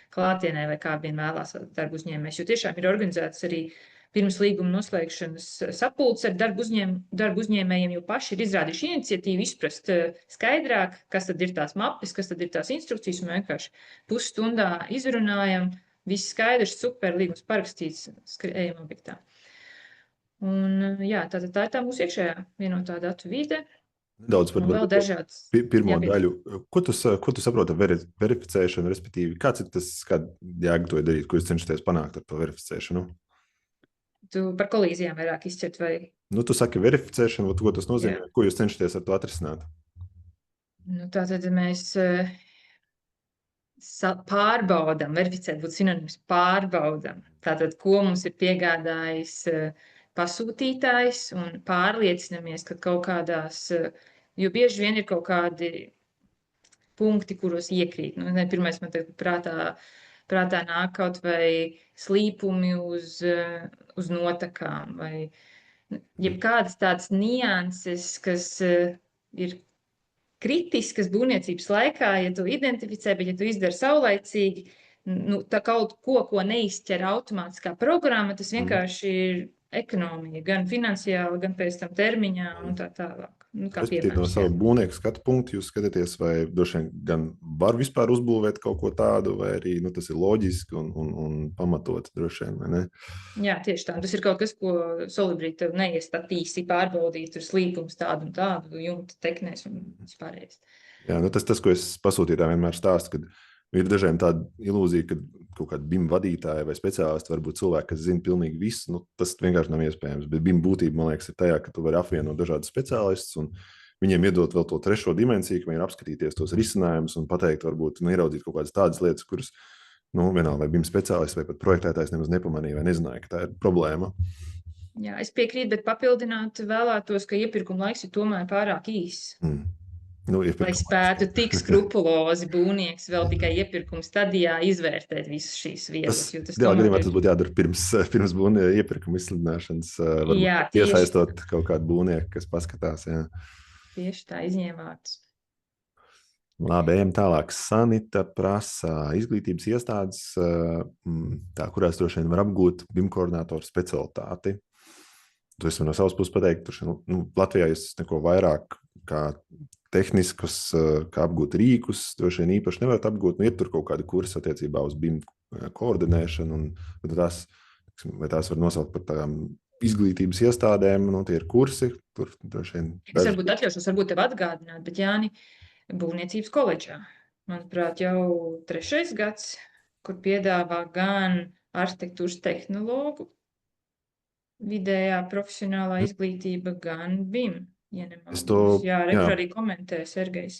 klātienē vai kā vien vēlās darbu uzņēmējs, jo tiešām ir organizētas arī pirms līguma noslēgšanas sapulces ar darbu uzņēmējiem, jo paši ir izrādījuši iniciatīvu izprast skaidrāk, kas tad ir tās mapes, kas tad ir tās instrukcijas, un vienkārši pusstundā izrunājam, viss skaidrs, super, līgums parakstīts, ejam objektā. Un jā, tā ir tā mūsu iekšējā vienotā datu vide. Nedaudz par pirmo daļu. Ko tu saproti ar verificēšanu, respektīvi, kāda jēga to darīt, ko jūs cenšaties panākt ar to verificēšanu? Tu par kolīzijām vairāk izšķirt vai? Tu saki verificēšanu, ko tas nozīmē, ko jūs cenšaties ar to atrisināt? Tātad mēs pārbaudam, verificēt būtu sinonīms pārbaudam. Tātad, ko mums ir piegādājis pasūtītājs un pārliecinamies, ka kaut kādās, jo bieži vien ir kaut kādi punkti, kuros iekrīt. Pirmais man tagad prātā nāk kaut vai slīpumi uz notakām vai jebkādas tādas nianses, kas ir kritiskas būvniecības laikā, ja tu identificē, bet ja tu izdari saulaicīgi, tā kaut ko neizķer automātiskā programma, tas vienkārši ir ekonomija, gan finansiāli, gan pēc tam termiņā un tā tālāk. No savu būvnieku skatu punktu jūs skatāties, vai droši vien gan var vispār uzbūvēt kaut ko tādu, vai arī tas ir loģiski un pamatot droši vien, vai ne? Jā, tieši tā. Tas ir kaut kas, ko Solibri tev neiestatīsi pārbaudīt, tur slīpums tādu un tādu, jumta teknēs un vispārējais. Jā, tas, ko es pasūtītājiem vienmēr stāstu, kad ir dažiem tāda ilūzija, ka kaut kāda BIM vadītāja vai speciālisti var būt cilvēki, kas zina pilnīgi visu. Tas vienkārši nav iespējams. Bet BIM būtība, man liekas, ir tajā, ka tu vari apvienot dažādus speciālistus un viņiem iedot vēl to trešo dimensiju, ka viņi ir apskatīties tos risinājumus un pateikt, varbūt ieraudzīt kaut kādas tādas lietas, kuras, vienalga vai BIM speciālists vai pat projektētājs nemaz nepamanīja vai nezināja, ka tā ir problēma. Jā, es piekrītu, bet papildināt vēlētos, ka iepirkuma laiks ir tomēr pārāk īss. Lai spētu tik skrupulozi būvnieks vēl tikai iepirkuma stadijā izvērtēt visas šīs vietas. Tas būtu jādara pirms iepirkuma izsludināšanas, varbūt iesaistot kaut kādu būvnieku, kas paskatās. Jā. Tieši tā, izņēmāts. Labi, ejam tālāk. Sanita prasa izglītības iestādes, kurās droši vien var apgūt BIM koordinātoru specialitāti. To es varu no savas puses pateikt, Latvijā es neko vairāk kā tehniskus, kā apgūt rīkus, droši vien īpaši nevarat apgūt. Ir tur kaut kādi kursi attiecībā uz BIM koordinēšanu, un tās var nosaukt par tādām izglītības iestādēm, tie ir kursi. Tur droši vien. Es varbūt atļaušos, varbūt tev atgādināt, bet Jāni, Būvniecības koledžā, manuprāt, jau 3. gads, kur piedāvā gan arhitektūras tehnologu vidējā profesionālā izglītība, gan BIM. Ja nemaldos. Jā, arī komentē Sergejs.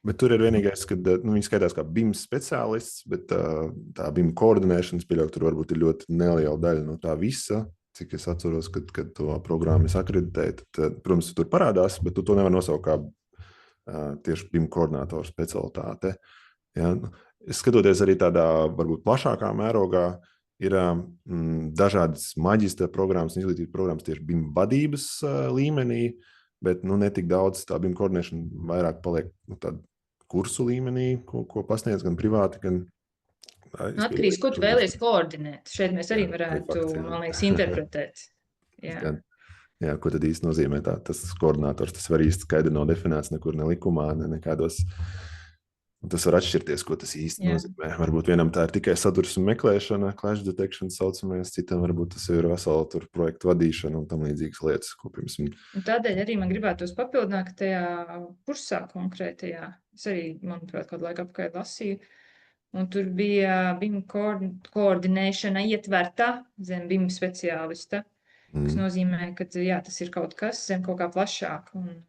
Bet tur ir vienīgais, ka viņi skaitās kā BIM speciālists, bet tā BIM koordinēšanas pieļaut, tur varbūt ir ļoti neliela daļa no tā visa. Cik es atceros, kad to programmu es akreditēju, tad, protams, tur parādās, bet tu to nevar nosaukt kā tieši BIM koordinātoru specialitāte. Ja? Skatoties arī tādā varbūt plašākā mērogā, ir dažādas maģistra programmas un izglītības programmas tieši BIM vadības līmenī, bet netik daudz tā BIM koordinēšana vairāk paliek tādu kursu līmenī, ko pasniedz gan privāti, gan atkarīgs, ko tu vēlies koordinēt. Šeit mēs arī varētu, man liekas, interpretēt. Jā, ko tad īsti nozīmē tas koordinators? Tas var īsti skaidri nav definēts nekur, ne likumā, ne nekādos. Tas var atšķirties, ko tas īsti nozīmē. Varbūt vienam tā ir tikai sadursmes meklēšana, clash detection saucamais, citam varbūt tas ir vesela projektu vadīšana un tam līdzīgas lietas, ko pirms. Un tādēļ arī man gribētos papildināt, ka tajā kursā konkrētajā, es arī, manuprāt, kādu laiku apkārt lasīju, un tur bija BIM koordinēšana ietverta zem BIM speciālista. Tas nozīmē, ka tas ir kaut kas zem kaut kā plašāk, un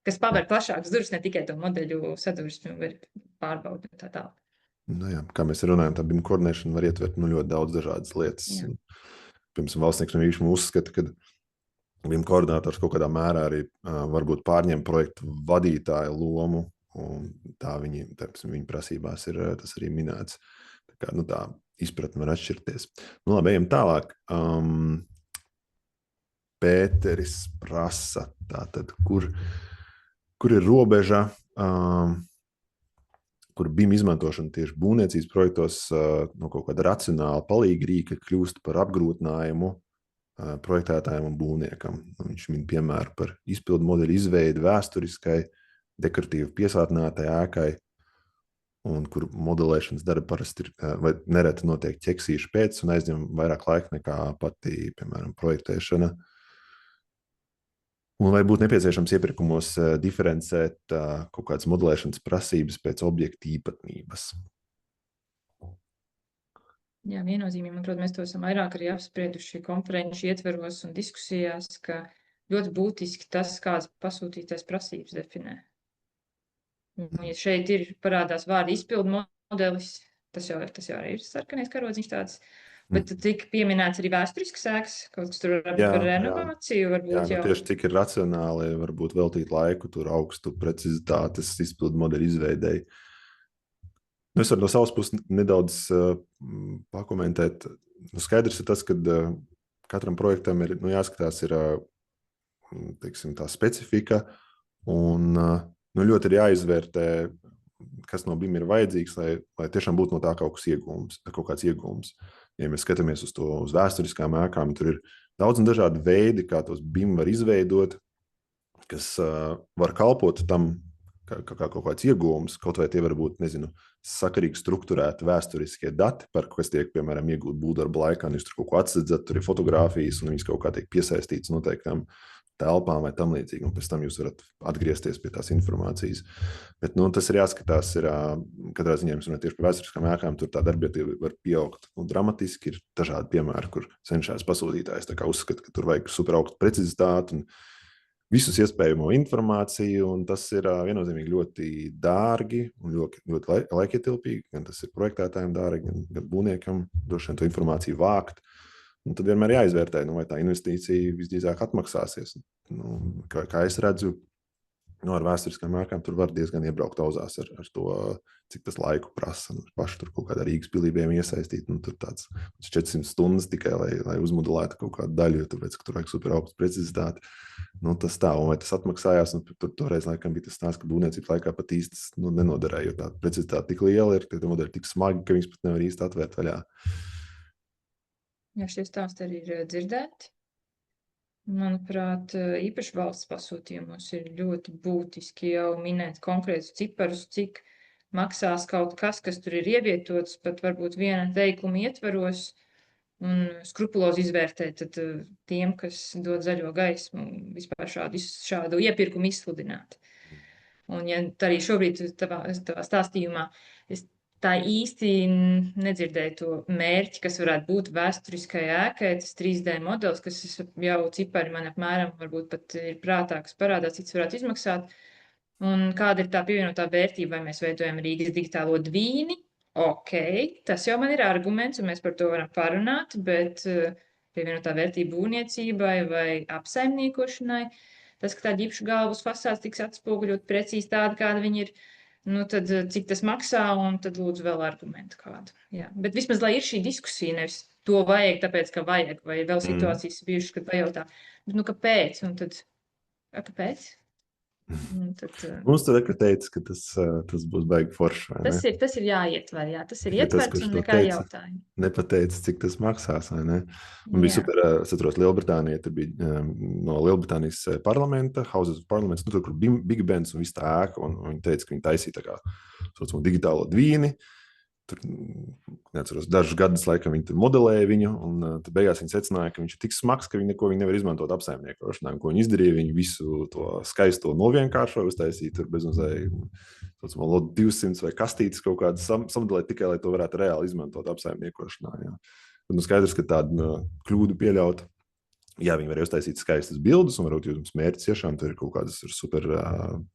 kas paver plašākas durvis, ne tikai to modeļu sadursmi, bet pārbaudi un tā tālāk. Jā, kā mēs runājam, tā BIM koordinēšana var ietvert ļoti daudz dažādas lietas. Pirms valstnieks īpaši uzskata, ka BIM koordinators kaut kādā mērā arī varbūt pārņem projektu vadītāju lomu, un tā viņa prasībās ir tas arī minēts. Tā izpratne var atšķirties. Labi, ejam tālāk. Pēteris prasa, tātad, kur ir robeža, kur BIM izmantošana tieši būvniecības projektos no kaut kāda racionāla palīgrīka kļūst par apgrūtinājumu projektētājiem un būvniekam. Viņš min piemēru par izpildu modeļu izveidi vēsturiskai, dekoratīvi piesātinātai ēkai, un kur modelēšanas darba parasti vai nereti notiek ķeksīšu pēc un aizņem vairāk laika nekā pati, piemēram, projektēšana. Un vai būtu nepieciešams iepirkumos diferencēt kaut kādas modelēšanas prasības pēc objekta īpatnības? Jā, viennozīmīgi, manuprāt, mēs to esam vairāk arī apsprieduši konferenču ietveros un diskusijās, ka ļoti būtiski tas, kādas pasūtītais prasības definē. Un, ja šeit parādās vārdi izpildu modelis, tas jau arī ir sarkanais karodziņš tāds. Bet tika pieminēts arī vēsturisks ēkas, kaut kas tur varbūt par renovāciju. Varbūt jā, tieši cik ir racionāli, varbūt veltīt laiku tur augstu precizitātes izpildu modeļu izveidēji. Es varu no savas puses nedaudz pakomentēt. Skaidrs ir tas, ka katram projektam ir jāskatās teiksim, tā specifika un ļoti ir jāizvērtē, kas no BIM ir vajadzīgs, lai tiešām būtu no tā kaut kāds iegūms. Ja mēs skatāmies uz vēsturiskām ēkām, tur ir daudz un dažādi veidi, kā tos BIM var izveidot, kas var kalpot tam kā kaut kāds iegūms, kaut vai tie var būt, sakarīgi strukturēti vēsturiskie dati, par kas tiek, piemēram, iegūt būvdarba laikā, jūs tur kaut ko atsedzat, tur ir fotogrāfijas, un viņas kaut kā tiek piesaistītas noteiktām telpām vai tam līdzīgi, un pēc tam jūs varat atgriezties pie tās informācijas. Bet tas ir jāskatās, katrā ziņā mēs runājam tieši par vēsturiskām ēkām, tur tā darbietība var pieaugt dramatiski, ir dažādi piemēri, kur cenšas pasūtītājs tā kā uzskata, ka tur vajag superaugstu precizitāti un visus iespējamo informāciju, un tas ir viennozīmīgi ļoti dārgi un ļoti laikietilpīgi, gan tas ir projektētājiem dārgi, gan būvniekam droši vien to informāciju vākt. Un tad vienmēr jāizvērtē, vai tā investīcija visdrīzāk atmaksāsies. Kā es redzu, Ar vēsturiskām ēkām tur var diezgan iebraukt auzās ar to, cik tas laiku prasa. Paši tur kaut kādā Rīgas pilī bijām iesaistīti. Tur tāds 400 stundas tikai, lai uzmodelētu kaut kādu daļu, tāpēc, ka tur vajag super augstu precizitāti. Tas tā, un vai tas atmaksājās, tur toreiz laikam bija tas stāsts, ka būvniecības laikā pat īsti nenoderēja, jo tā precizitāte tik liela ir, tie modeļi tik smagi, ka viņas pat nevar īsti atvērt vaļā. Jā, šie stāsti arī ir dzirdēti. Manuprāt, īpaši valsts pasūtījumos ir ļoti būtiski jau minēt konkrētus ciparus, cik maksās kaut kas tur ir ievietots, pat varbūt viena teikuma ietveros, un skrupulozi izvērtēt tiem, kas dod zaļo gaismu, vispār šādu iepirkumu izsludināt. Un ja arī šobrīd tavā stāstījumā es tā īsti nedzirdēju to mērķi, kas varētu būt vēsturiskai ēkai, tas 3D modelis, kas jau cipari man apmēram varbūt pat ir prātā, kas parādās, cik tas varētu izmaksāt. Un kāda ir tā pievienotā vērtība, vai mēs veidojam Rīgas digitālo dvīni? Ok, tas jau man ir arguments, un mēs par to varam parunāt, bet pievienotā vērtība būvniecībai vai apsaimniekošanai, tas, ka tā ģipšu galvas fasādes tiks atspoguļot precīzi tāda, kāda viņi ir, tad cik tas maksā, un tad lūdzu vēl argumentu kādu. Jā. Bet vismaz, lai ir šī diskusija, nevis to vajag, tāpēc, ka vajag, vai vēl situācijas bijušas, kad pajautā, bet kāpēc? Un tad, kāpēc? Tad, mums tur teica, ka tas būs baigi forši. Tas ir jāietver, jā. Tas ir ietverts un nekā jautājumu. Nepateica, cik tas maksās, vai ne? Un bija super, es atceros, Lielbritānija, tur bija no Lielbritānijas parlamenta, Houses of Parliaments, tur, kur Big Bens un viss tā ēka, un viņi teica, ka viņi taisīja tā kā, saucamo, digitālo dvīni. Tur, neatceros, dažus gadus laikam viņi tur modelēja viņu, un tad beigās viņi secināja, ka viņš ir tik smags, ka viņi nevar izmantot apsaimniekošanā. Ko viņi izdarīja, viņi visu to skaisto novienkāršoja, uztaisīja tur bezmazliet, saucamo, LOT 200 vai kastītes kaut kādas samodelēt tikai, lai to varētu reāli izmantot apsaimniekošanā. Jā. Bet skaidrs, ka tādu kļūdu pieļaut. Jā, viņi var uztaisīt skaistas bildes, un varbūt jums mērķis tiešām tur ir kaut kādas super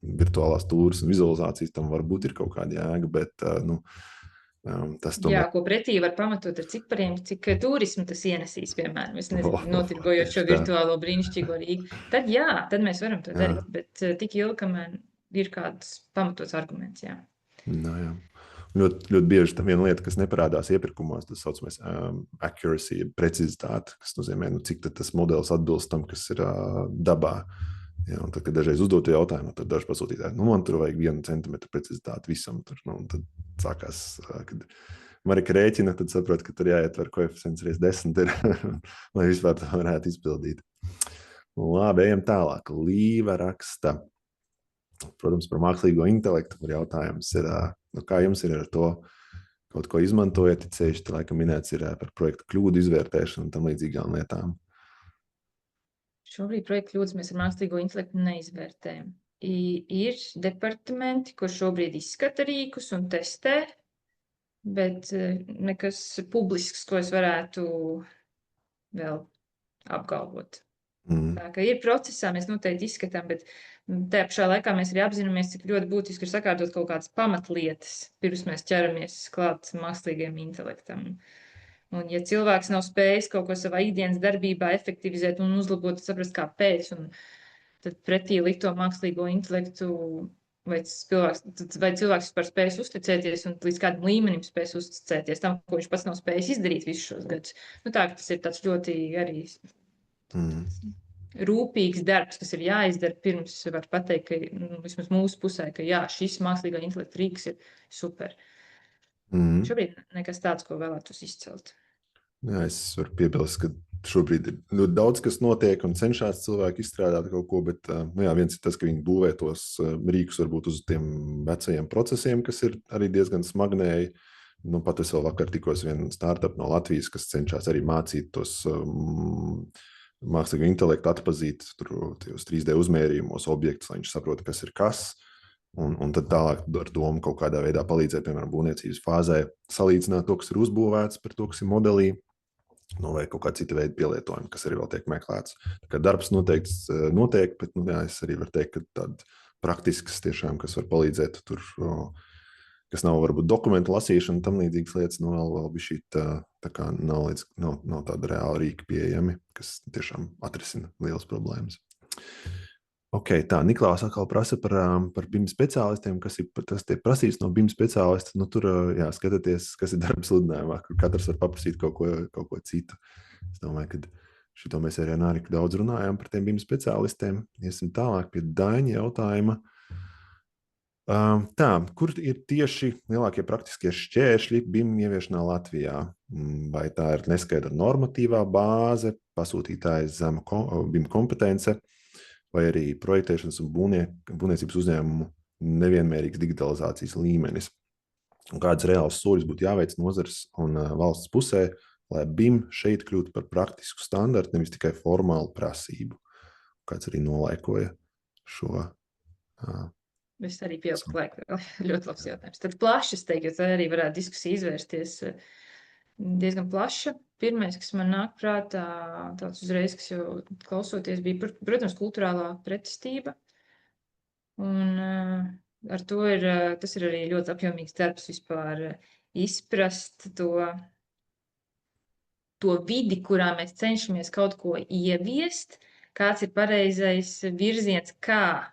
virtuālās tūras un vizualizācijas, tam varbūt ir kaut kāda jēga, bet, Jā, ko pretī var pamatot ar cipariem, cik turismu tas ienesīs, piemēram, es nezinu, notirgojot šo virtuālo brīnišķīgo Rīgu. Tad jā, tad mēs varam to darīt, bet tik ilgi, kamēr ir kāds pamatots arguments, jā. Jā. Ļoti bieži tā viena lieta, kas neparādās iepirkumos, tas saucamais accuracy, precizitāte, kas nozīmē, cik tas modelis atbilst tam, kas ir dabā. Jā, un tad, kad dažreiz uzdot jautājumu, tad daži pasūtītāji, man tur vajag 1 centimetru precizitāti visam tur, un tad sākās, kad Marika rēķina, tad saprot, ka tur jāietver koeficients reiz 10 ir, lai vispār to varētu izpildīt. Labi, ejam tālāk. Līva raksta, protams, par mākslīgo intelektu, kur jautājums ir, kā jums ir ar to, kaut ko izmantojat, ceļš, laikam minēts ir par projektu kļūdu izvērtēšanu un tam līdzīgām lietām. Šobrīd projektu kļūdas mēs ar mākslīgo intelektu neizvērtējam. Ir departamenti, kur šobrīd izskata rīkus un testē, bet nekas publisks, ko es varētu vēl apgalvot. Tā kā ir procesā, mēs noteikti izskatām, bet tajā pašā laikā mēs arī apzināmies, cik ļoti būtiski ir sakārtot kaut kādas pamatlietas, pirms mēs ķeramies klāt mākslīgajam intelektam. Un, ja cilvēks nav spējis kaut ko savā ikdienas darbībā efektivizēt un uzlabot, saprast, kāpēc, un tad pretī likt to mākslīgo intelektu, vai cilvēks vispār spējas uzticēties un līdz kādam līmenim spējas uzticēties tam, ko viņš pats nav spējis izdarīt visus šos gadus. Tā, ka tas ir tāds ļoti arī rūpīgs darbs, kas ir jāizdara pirms var pateikt, ka vismaz mūsu pusē, ka jā, šis mākslīgā intelekta rīks ir super. Šobrīd nekas tāds, ko vēlētos izcelt. Jā, es varu piebilst, ka šobrīd ir ļoti daudz, kas notiek un cenšas cilvēki izstrādāt kaut ko, bet viens ir tas, ka viņi būvē tos rīkus varbūt uz tiem vecajiem procesiem, kas ir arī diezgan smagnēji. Pat es vēl vakar tikos vienu startup no Latvijas, kas cenšas arī mācīt tos mākslīgo intelektu atpazīt tos 3D uzmērījumos objektus, lai viņš saprot, kas ir kas. Un tad tālāk ar domu kaut kādā veidā palīdzēt, piemēram, būvniecības fāzē salīdzināt to, kas ir uzbūvēts par to, kas ir modelī, vai kaut kāda cita veida pielietojuma, kas arī vēl tiek meklēts. Tā kā darbs noteikti notiek, bet es arī varu teikt, ka tāda praktiskas tiešām, kas var palīdzēt tur, kas nav varbūt dokumentu lasīšana, tam līdzīgas lietas, vēl bija šī tā kā nav tāda reāla rīka pieejami, kas tiešām atrisina lielas problēmas. Tā, Niklaus atkal prasa par BIM speciālistiem, kas ir tas tiek prasīts no BIM speciālista. Nu, tur, jā, skatieties, kas ir darba sludinājumā, kur katrs var paprasīt kaut ko citu. Es domāju, ka šito mēs arī ar Nāriku daudz runājām par tiem BIM speciālistiem. Iesim tālāk pie Daņa jautājuma. Tā, kur ir tieši lielākie praktiskie šķēršļi BIM ieviešanā Latvijā? Vai tā ir neskaidra normatīvā bāze, pasūtītājas zema BIM kompetence, vai arī projektēšanas un būvniecības uzņēmumu nevienmērīgs digitalizācijas līmenis? Un kādas reālas soļus būtu jāveic nozares un valsts pusē, lai BIM šeit kļūtu par praktisku standartu, nevis tikai formālu prasību? Kāds arī nolaikoja šo. Es arī pieaugu laiku. Ļoti labs jautājums. Tad plaši, es teiktu, tad arī varētu diskusija izvērsties diezgan plaša. Pirmais, kas man nāk prātā, tāds uzreiz, kas jau klausoties, bija, protams, kulturālā pretestība. Un ar to tas ir arī ļoti apjomīgs darbs vispār izprast to vidi, kurā mēs cenšamies kaut ko ieviest, kāds ir pareizais virziens, kā.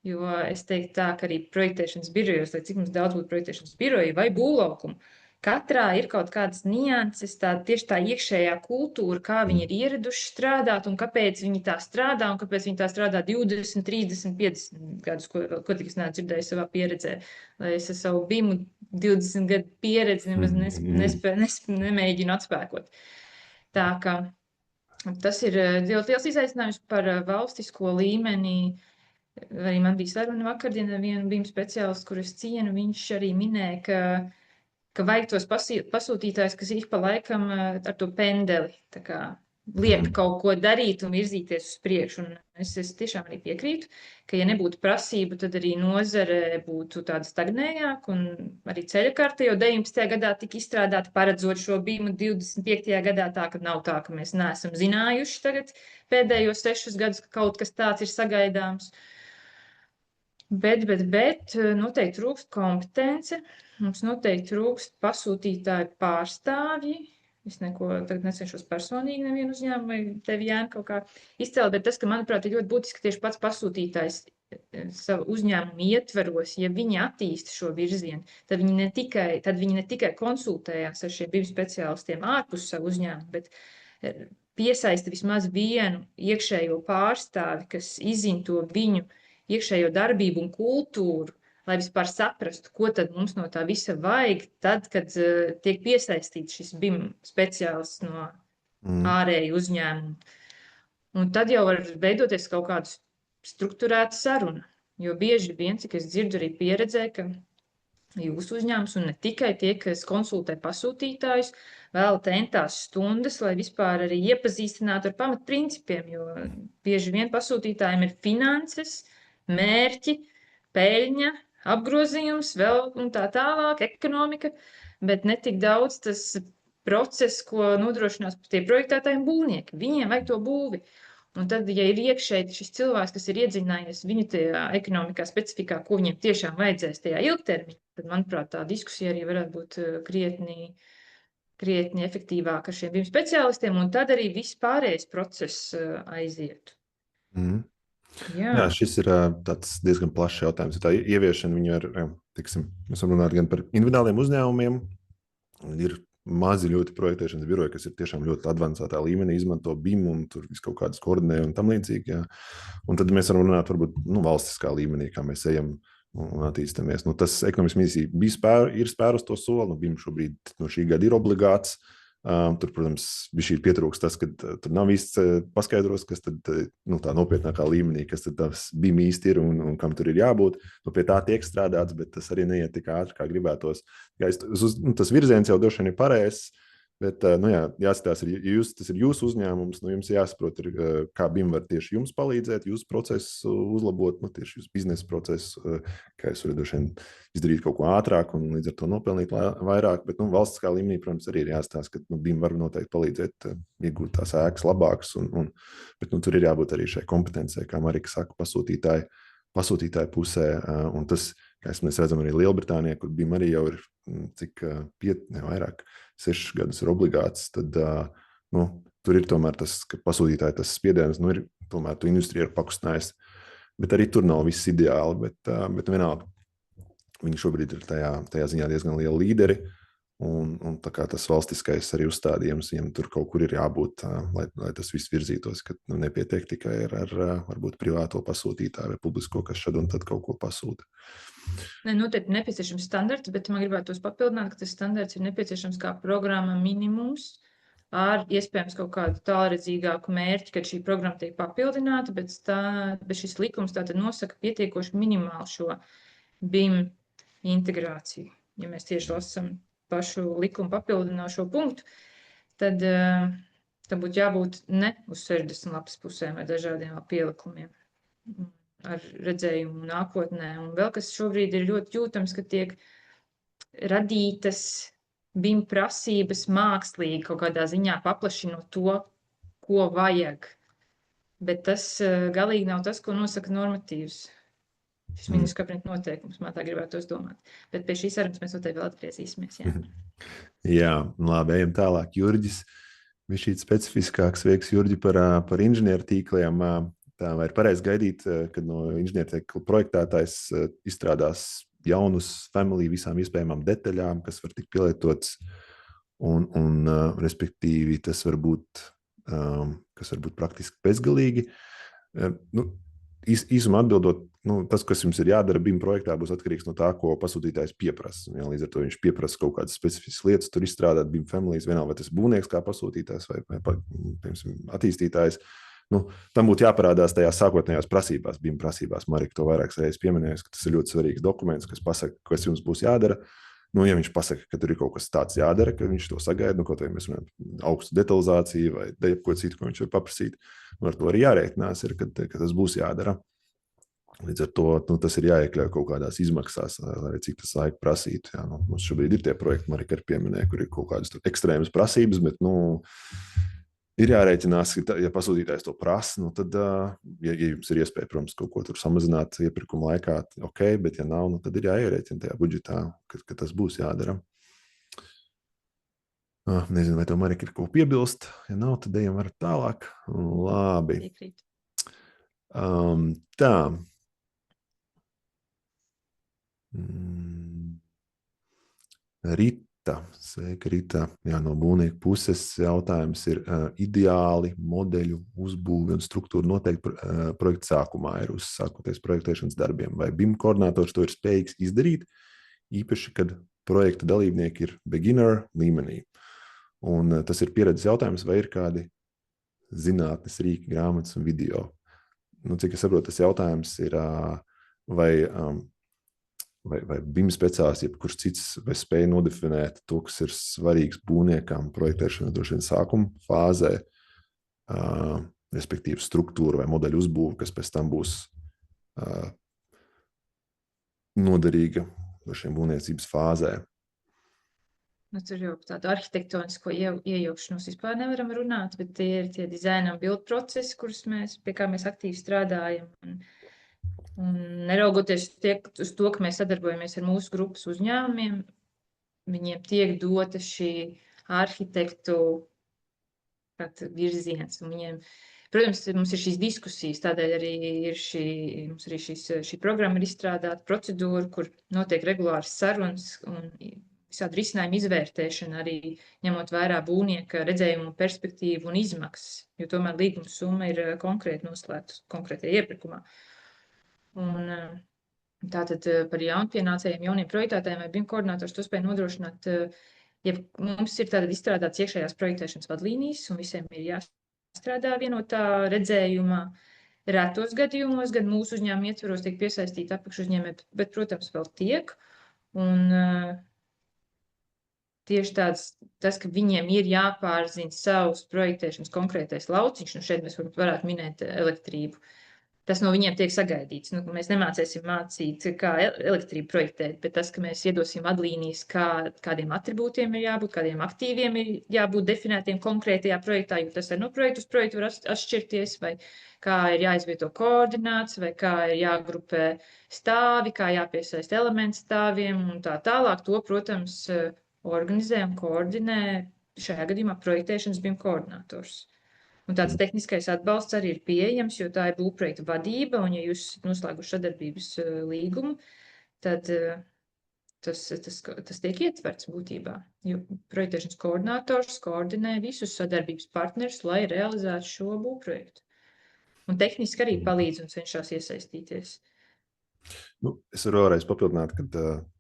Jo es teiktu tā, ka arī projektēšanas birojos, lai cik mums daudz būtu projektēšanas biroji vai būvlaukumu, katrā ir kaut kādas nianses, tieši tā iekšējā kultūra, kā viņi ir ieraduši strādāt un kāpēc viņi tā strādā un kāpēc viņi tā strādā 20, 30, 50 gadus, ko tik es neesmu dzirdējis savā pieredzē. Lai es ar savu BIM 20 gadu pieredzi nemaz nemēģinu atspēkot. Tā ka tas ir ļoti liels izaicinājums par valstisko līmeni. Arī man bija saruna vakardien ar vienu BIM speciālistu, kur es cienu, viņš arī minēja, ka vajag tos pasūtītājus, kas ik pa laikam ar to pendeli, tā kā liek kaut ko darīt un virzīties uz priekšu. Un es tiešām arī piekrītu, ka ja nebūtu prasību, tad arī nozare būtu tāda stagnējāka un arī ceļakārta jau 19. gadā tika izstrādāta paredzot šo BIM 25. gadā tā, ka nav tā, ka mēs neesam zinājuši tagad pēdējos 6 gadus, ka kaut kas tāds ir sagaidāms. Bet noteikti trūkst kompetence, mums noteikti trūkst pasūtītāju pārstāvji. Es neko tagad necenšos personīgi nevienu uzņēmumu vai tevi Jāni kaut kā izcelt, bet tas, ka, manuprāt, ir ļoti būtiski tieši pats pasūtītājs savu uzņēmumu ietveros, ja viņi attīsta šo virzienu, tad viņi ne tikai konsultējās ar šiem BIM speciālistiem ārpus savu uzņēmumu, bet piesaista vismaz vienu iekšējo pārstāvi, kas izzina to viņu iekšējo darbību un kultūru, lai vispār saprastu, ko tad mums no tā visa vajag, tad, kad tiek piesaistīts šis BIM speciālists no ārēju uzņēmumu. Un tad jau var veidoties kaut kāda strukturēta saruna, jo bieži vien, cik es dzirdu arī pieredzē, ka jūsu uzņēmums un ne tikai tie, kas konsultē pasūtītājus, vēl tentās stundas, lai vispār arī iepazīstinātu ar pamatprincipiem, jo bieži vien pasūtītājiem ir finanses, mērķi, peļņa, apgrozījums, vēl un tā tālāk, ekonomika, bet ne tik daudz tas process, ko nodrošinās tie projektētāji un būvnieki. Viņiem vajag to būvi. Un tad, ja ir iekšēji šis cilvēks, kas ir iedzinājies viņu tajā ekonomikā specifikā, ko viņiem tiešām vajadzēs tajā ilgtermiņā, tad, manuprāt, tā diskusija arī varētu būt krietni efektīvāk ar šiem BIM speciālistiem, un tad arī viss pārējais process aizietu. Jā, šis ir tāds diezgan plašs jautājums. Tā ieviešana viņu ir, tiksim, mēs varam runāt gan par individuāliem uzņēmumiem, ir mazi ļoti projektēšanas biroji, kas ir tiešām ļoti advancētā līmenī, izmanto BIM un tur visu kaut kādas koordinē un tam līdzīgi. Jā. Un tad mēs varam runāt varbūt valstiskā līmenī, kā mēs ejam un attīstamies. Tas ekonomikas ministrija ir spērus to soli, BIM šobrīd no šī gada ir obligāts. Tur, protams, bija šī pietrūks tas, ka tur nav īsti paskaidros, kas tad tā nopietnākā līmenī, kas tad tas BIM īsti ir un kam tur ir jābūt. Pie tā tiek strādāts, bet tas arī neiet tik ātri, kā gribētos. Tas virziens jau droši vien ir pareizs, bet jāskatās, tas ir jūsu uzņēmums, jums jāsaprot, kā BIM var tieši jums palīdzēt, jūsu procesu uzlabot, tieši jūsu biznesa procesu, kā jūs varat droši vien izdarīt kaut ko ātrāk un līdz ar to nopelnīt vairāk, bet valstiskā līmenī, protams, arī ir jāstāsta, ka BIM var noteikti palīdzēt iegūt tās ēkas labākas, bet tur ir jābūt arī šai kompetencei, kā Marika saka, pasūtītāju pusē, un tas, kā mēs redzam arī Lielbritānijā, kur BIM arī jau ir vairāk 6 gadus ir obligāts, tad tur ir tomēr tas, ka pasūtītāji tas spiediens, ir tomēr tu industrija ir pakustinājis Bet arī tur nav viss ideāli, bet vienalga. Viņi šobrīd ir tajā ziņā diezgan lieli līderi. Un tā kā tas valstiskais arī uzstādījums, viņiem tur kaut kur ir jābūt, lai tas viss virzītos, ka nepietiek tikai ar varbūt privāto pasūtītāju vai publisko, kas šad un tad kaut ko pasūta. Noteikti nepieciešams standarts, bet man gribētu tos papildināt, ka tas standarts ir nepieciešams kā programma minimums ar iespējams kaut kādu tālredzīgāku mērķi, kad šī programma tiek papildināta, bet šis likums tātad nosaka pietiekoši minimālu šo BIM integrāciju. Ja mēs tieši lasam pašu likumu papildinošo punktu, tad tam būtu jābūt ne uz 60 lapas pusēm ar dažādiem pielikumiem ar redzējumu nākotnē. Un vēl kas šobrīd ir ļoti jūtams, ka tiek radītas BIM prasības mākslīgi kaut kādā ziņā paplašinot to, ko vajag. Bet tas galīgi nav tas, ko nosaka normatīvs. Šis ministru kabineta noteikums, man tā gribētos domāt. Bet pie šīs sarunas mēs noteikti vēl atgriezīsimies. Jā, jā, labi, ejam tālāk. Jurģis, viņš šī specifiskāks veiks Jurģi par inženieru tīkliem. Tā vai ir pareizi gaidīt, kad no inženieru tīkla projektētājs izstrādās jaunus family visām iespējamām detaļām, kas var tikt pielietots un respektīvi tas var būt, kas var būt praktiski bezgalīgi. Īsumā atbildot, tas, kas jums ir jādara BIM projektā, būs atkarīgs no tā, ko pasūtītājs pieprasa. Ja, līdz ar to viņš pieprasa kaut kādas specifiskas lietas, tur izstrādāt BIM families, vienalga, vai tas būvnieks kā pasūtītājs vai attīstītājs. Tam būtu jāparādās tajās sākotnējās prasībās, BIM prasībās. Marika to vairākas reizes pieminējusi, ka tas ir ļoti svarīgs dokuments, kas pasaka, kas jums būs jādara. Ja viņš pasaka, ka tur ir kaut kas tāds jādara, ka viņš to sagaida, kaut vai mēs runājam augstu detalizāciju vai ko citu, ko viņš var paprasīt, ar to arī jārēķinās, ka tas būs jādara. Līdz ar to tas ir jāiekļauj kaut kādās izmaksās, arī cik tas laika prasītu. Jā, mums šobrīd ir tie projekti, Marika arī pieminēja, kur ir kaut kādas ekstrēmas prasības, bet ir jārēķinās, ka, ja pasūtītājs to prasa, tad, ja jums ir iespēja, protams, kaut ko tur samazināt iepirkuma laikā, ok, bet ja nav, tad ir jāierēķina tajā budžetā, ka tas būs jādara. Nezinu, vai to Marika ir ko piebilst. Ja nav, tad ejam var tālāk. Labi. Tā. Rita. Sveika, Rita. Jā, no būvnieka puses jautājums ir ideāli modeļu uzbūvi un struktūru noteikti projekta sākumā ir uzsākoties projektēšanas darbiem. Vai BIM koordinators to ir spējīgs izdarīt, īpaši, kad projekta dalībnieki ir beginner līmenī? Un tas ir pieredzes jautājums, vai ir kādi zinātnes rīki, grāmatas un video? Cik es saprotu, tas jautājums ir, vai BIM speciālists, jebkurš cits, vai spēja nodefinēt to, kas ir svarīgs būvniekam projektēšanas droši vien sākuma fāzē, respektīvi struktūra vai modeļu uzbūve, kas pēc tam būs noderīga droši vien būvniecības fāzē. Tur jau tādu arhitektonisko iejaukšanos vispār nevaram runāt, bet tie ir tie dizaina un bildu procesi, pie kā mēs aktīvi strādājam. Un neraugoties uz to, ka mēs sadarbojamies ar mūsu grupas uzņēmumiem, viņiem tiek dota šī arhitektu virziens. Un viņiem, protams, mums ir šīs diskusijas, tādēļ arī ir šī programma ir izstrādāta procedūra, kur notiek regulāras sarunas un visādi risinājumu izvērtēšana, arī ņemot vērā būvnieka redzējumu, perspektīvu un izmaksas, jo tomēr līguma summa ir konkrēti noslēgta konkrētajā iepirkumā. Un tātad par jaunpienācējiem, jauniem projektētājiem vai BIM koordinators to spēj nodrošināt, ja mums ir tātad izstrādāts iekšējās projektēšanas vadlīnijas un visiem ir jāstrādā vienotā redzējumā. Retos gadījumos, gan mūsu uzņēmuma ietvaros tiek piesaistīti apakšuzņēmēji, bet, protams, vēl tiek. Un tieši tas, ka viņiem ir jāpārzina savus projektēšanas konkrētais lauciņš, šeit mēs varētu minēt elektrību. Tas no viņiem tiek sagaidīts. Mēs nemācēsim mācīt, kā elektrību projektēt, bet tas, ka mēs iedosim vadlīnijas, kādiem atribūtiem ir jābūt, kādiem aktīviem ir jābūt definētiem konkrētajā projektā, jo tas no projektu uz projektu var atšķirties, vai kā ir jāizvieto koordināts, vai kā ir jāgrupē stāvi, kā jāpiesaist elementi stāviem un tā tālāk. To, protams, organizē un koordinē šajā gadījumā projektēšanas BIM koordinators. Un tāds tehniskais atbalsts arī ir pieejams, jo tā ir būvprojekta vadība, un ja jūs esat noslēguši sadarbības līgumu, tad tas tiek ietverts būtībā. Jo projektēšanas koordinators koordinē visus sadarbības partnerus, lai realizētu šo būvprojektu. Un tehniski arī palīdz un cenšas iesaistīties. Es varu vēlreiz papildināt, ka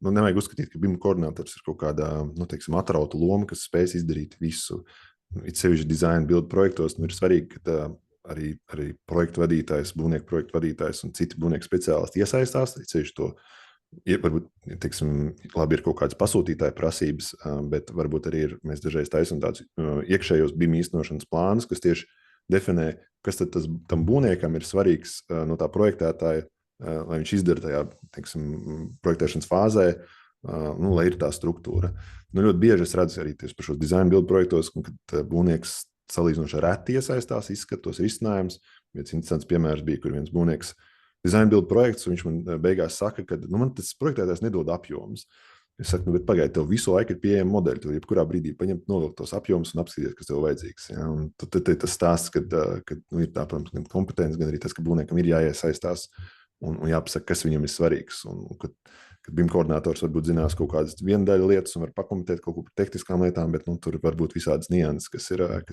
nevajag uzskatīt, ka BIM koordinators ir kaut kāda, atrauta loma, kas spēs izdarīt visu. It sevišķi dizaina bildu projektos, ir svarīgi, ka arī projektu vadītājs, būvnieku projektu vadītājs un citi būvnieku speciālisti iesaistās. It sevišķi to, varbūt, labi ir kaut kādas pasūtītāja prasības, bet varbūt arī mēs dažreiz taisam tādus iekšējos BIM īstenošanas plānus, kas tieši definē, kas tad tam būvniekam ir svarīgs no tā projektētāja, lai viņš izdara tajā, projektēšanas fāzē, lai ir tā struktūra. Ļoti bieži es redzu arī par šos dizaina bildu projektos, kad būvnieks salīdzinoši reti iesaistās, izskata tos risinājumus. Viens interesants piemērs bija, kur viens būvnieks dizaina bildu projekts, un viņš man beigās saka, ka man tas projektētājs nedod apjomus. Es saku, bet pagaidi, tev visu laiku ir pieejami modeļi, tu jebkurā brīdī paņemt, novilkt tos apjomus un apskatīties, kas tev vajadzīgs. Ja? Un tad tas stāsts, ka ir tā, protams, gan kompetence, gan arī tas, ka būvniekam ir jāiesaistās un jāpasaka, kas viņam ir svarīgs. Un kad BIM koordinators varbūt zinās kaut kādas viena daļa lietas un var pakomentēt kaut ko par tehniskām lietām, bet tur var būt visādas nianses, kas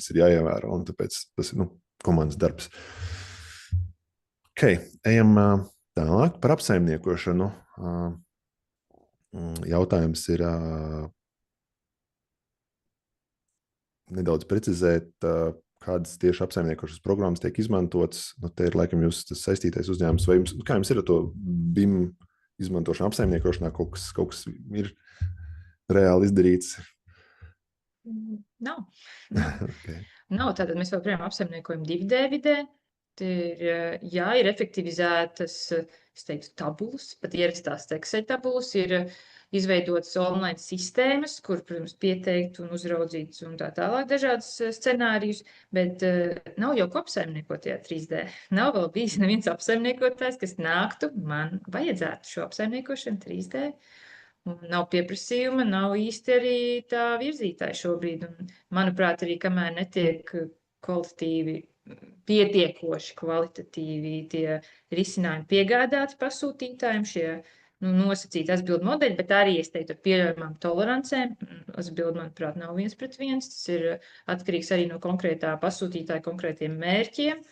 ir jāievēro, un tāpēc tas ir komandas darbs. Ok, ejam tālāk par apsaimniekošanu. Jautājums ir nedaudz precizēt, kādas tieši apsaimniekošanas programmas tiek izmantotas. Te ir laikam jūs tas saistītais uzņēmums, vai kā jums ir ar to BIM izmantošanu apsaimniekošanā, kaut kas ir reāli izdarīts? Nav. Okay. Nav, tātad mēs joprojām apsaimniekojam 2D vidē. Ir efektivizētas, es teiktu, tabulas, pat ierastās Excel tabulas, ir izveidotas online sistēmas, kur, protams, pieteikt un uzraudzīt un tā tālāk dažādas scenārijus, bet nav jau ko apsaimniekot tajā 3D. Nav vēl bijis neviens apsaimniekotājs, kas nāktu, man vajadzētu šo apsaimniekošanu 3D. Un nav pieprasījuma, nav īsti arī tā virzītāja šobrīd. Un, manuprāt, arī kamēr netiek kvalitatīvi, pietiekoši kvalitatīvi tie risinājumi piegādāti pasūtītājiem, šie nosacīti atbildu modeļi, bet arī, es teiktu, ar pieļaujamām tolerancēm. Atbildu, manuprāt, nav 1:1. Tas ir atkarīgs arī no konkrētā pasūtītāja konkrētiem mērķiem.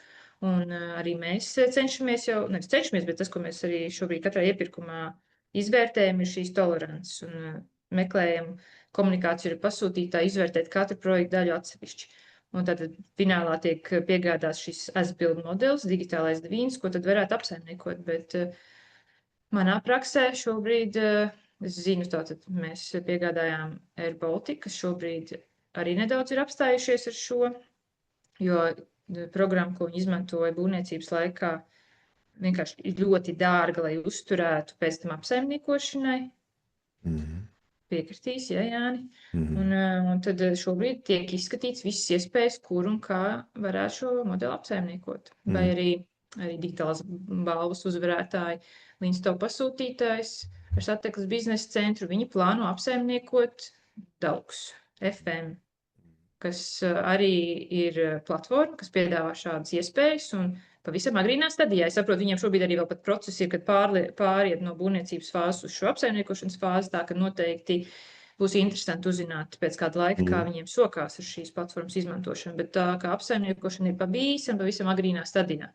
Un arī mēs cenšamies nevis cenšamies, bet tas, ko mēs arī šobrīd katrā iepirkumā izvērtējam, ir šīs tolerances un meklējam komunikāciju ar pasūtītāju, izvērtēt katru projektu daļu atsevišķi. Un tad finālā tiek piegādāts šis as-build modelis, digitālais dvīns, ko tad varētu apsaimniekot. Bet manā praksē šobrīd, es zinu, tātad mēs piegādājām Air Baltica, kas šobrīd arī nedaudz ir apstājušies ar šo, jo programma, ko viņi izmantoja būvniecības laikā, vienkārši ir ļoti dārga, lai uzturētu pēc tam apsaimniekošanai. Piekritīs, ja, Jāni. Un tad šobrīd tiek izskatīts visas iespējas, kur un kā varētu šo modeli apsaimniekot. Vai arī digitālās balvas uzvarētāji, Linsto pasūtītājs ar satekles biznesa centru, viņi plāno apsaimniekot Daugs FM, kas arī ir platforma, kas piedāvā šādas iespējas un pavisam agrīnā stadijā. Es saprotu, viņiem šobrīd arī vēl pat process ir, kad pāriet no būvniecības fāzes uz šo apsaimniekošanas fāzi, tā ka noteikti būs interesanti uzzināt pēc kāda laika, kā viņiem sokās ar šīs platformas izmantošanu, bet tā kā apsaimniekošana ir pavisam agrīnā stadijā,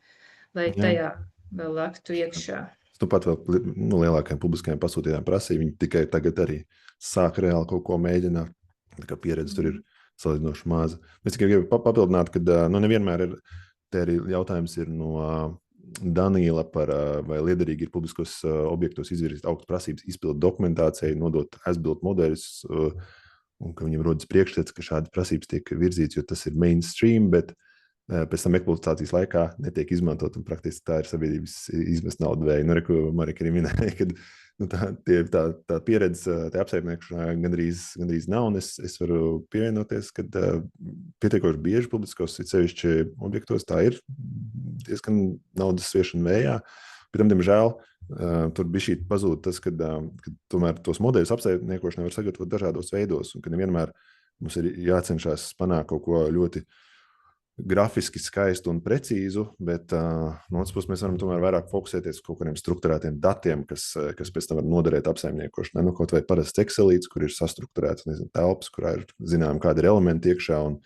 lai tajā vēl laktu iekšā. Pat vēl lielākajiem publiskajiem pasūtītājiem prasīja, viņi tikai tagad arī sāk reāli kaut ko mēģināt, tā kā pieredze tur ir salīdzinoši maza. Mēs tikai gribu papildināt, ka nevienmēr ir. Te arī jautājums ir no Daniela par vai liederīgi ir publiskos objektos izvirzīt augstas prasības izpildu dokumentācijai, nodot as-built modeļus, un ka viņam rodas priekšstats, ka šādi prasības tiek virzīts, jo tas ir mainstream, bet pēc tam eksploatācijas laikā netiek izmantot, un praktiski tā ir sabiedrības izmest naudu vēju. Ko Marika arī minēja, kad tā pieredze tajā apsaimniekošanā gandrīz nav, un es varu pievienoties, ka pietiekoši bieži publiskos sevišķi objektos tā ir diezgan naudas sviešana vējā. Pēc tam, diemžēl, tur bija šī pazūd tas, ka tomēr tos modeļus apsaimniekošanā var sagatavot dažādos veidos, un ka nevienmēr mums ir jācenšas panākt kaut ko ļoti grafiski skaistu un precīzu, bet no otras puses mēs varam tomēr vairāk fokusēties uz kaut kādiem strukturētiem datiem, kas pēc tam var noderēt apsaimniekošanai. Nu, kaut vai parasts Excelīts, kur ir sastrukturēts, nezinu, telpas, kurā ir zinām, kādi ir elementi iekšā un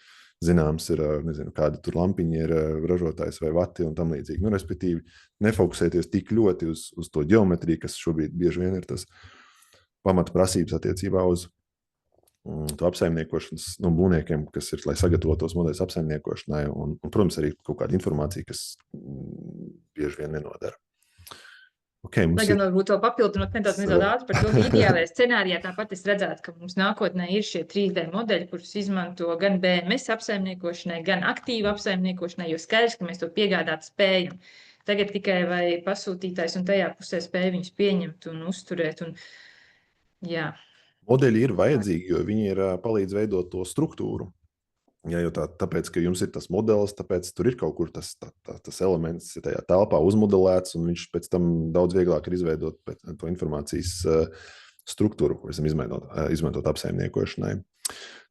zināms ir, nezinu, kāda tur lampiņa ir ražotājs vai vati un tam līdzīgi. Nu, respektīvi, nefokusēties tik ļoti uz to ģeometriju, kas šobrīd bieži vien ir tas pamata prasības attiecībā uz to apsaimniekošanas būvniekiem, kas ir, lai sagatavotos modeļus apsaimniekošanai, un, protams, arī kaut kāda informācija, kas bieži vien nenodara. Okay, Lai gan varbūt to papildinot nedaudz ātri par to, ka ideālajā scenārijā tāpat es redzētu, ka mums nākotnē ir šie 3D modeļi, kurus izmanto gan BMS apsaimniekošanai, gan aktīvu apsaimniekošanai, jo skaidrs, ka mēs to piegādāt spējam. Tagad tikai vai pasūtītājs un tajā pusē spēj viņus pieņemt un uzturēt. Un, jā. Modeļi ir vajadzīgi, jo viņi ir palīdz veidot to struktūru. Ja, jo tāpēc, ka jums ir tas modelis, tāpēc tur ir kaut kur tas elements tajā telpā uzmodelēts, un viņš pēc tam daudz vieglāk ir izveidot to informācijas struktūru, ko esam izmantot apsaimniekošanai.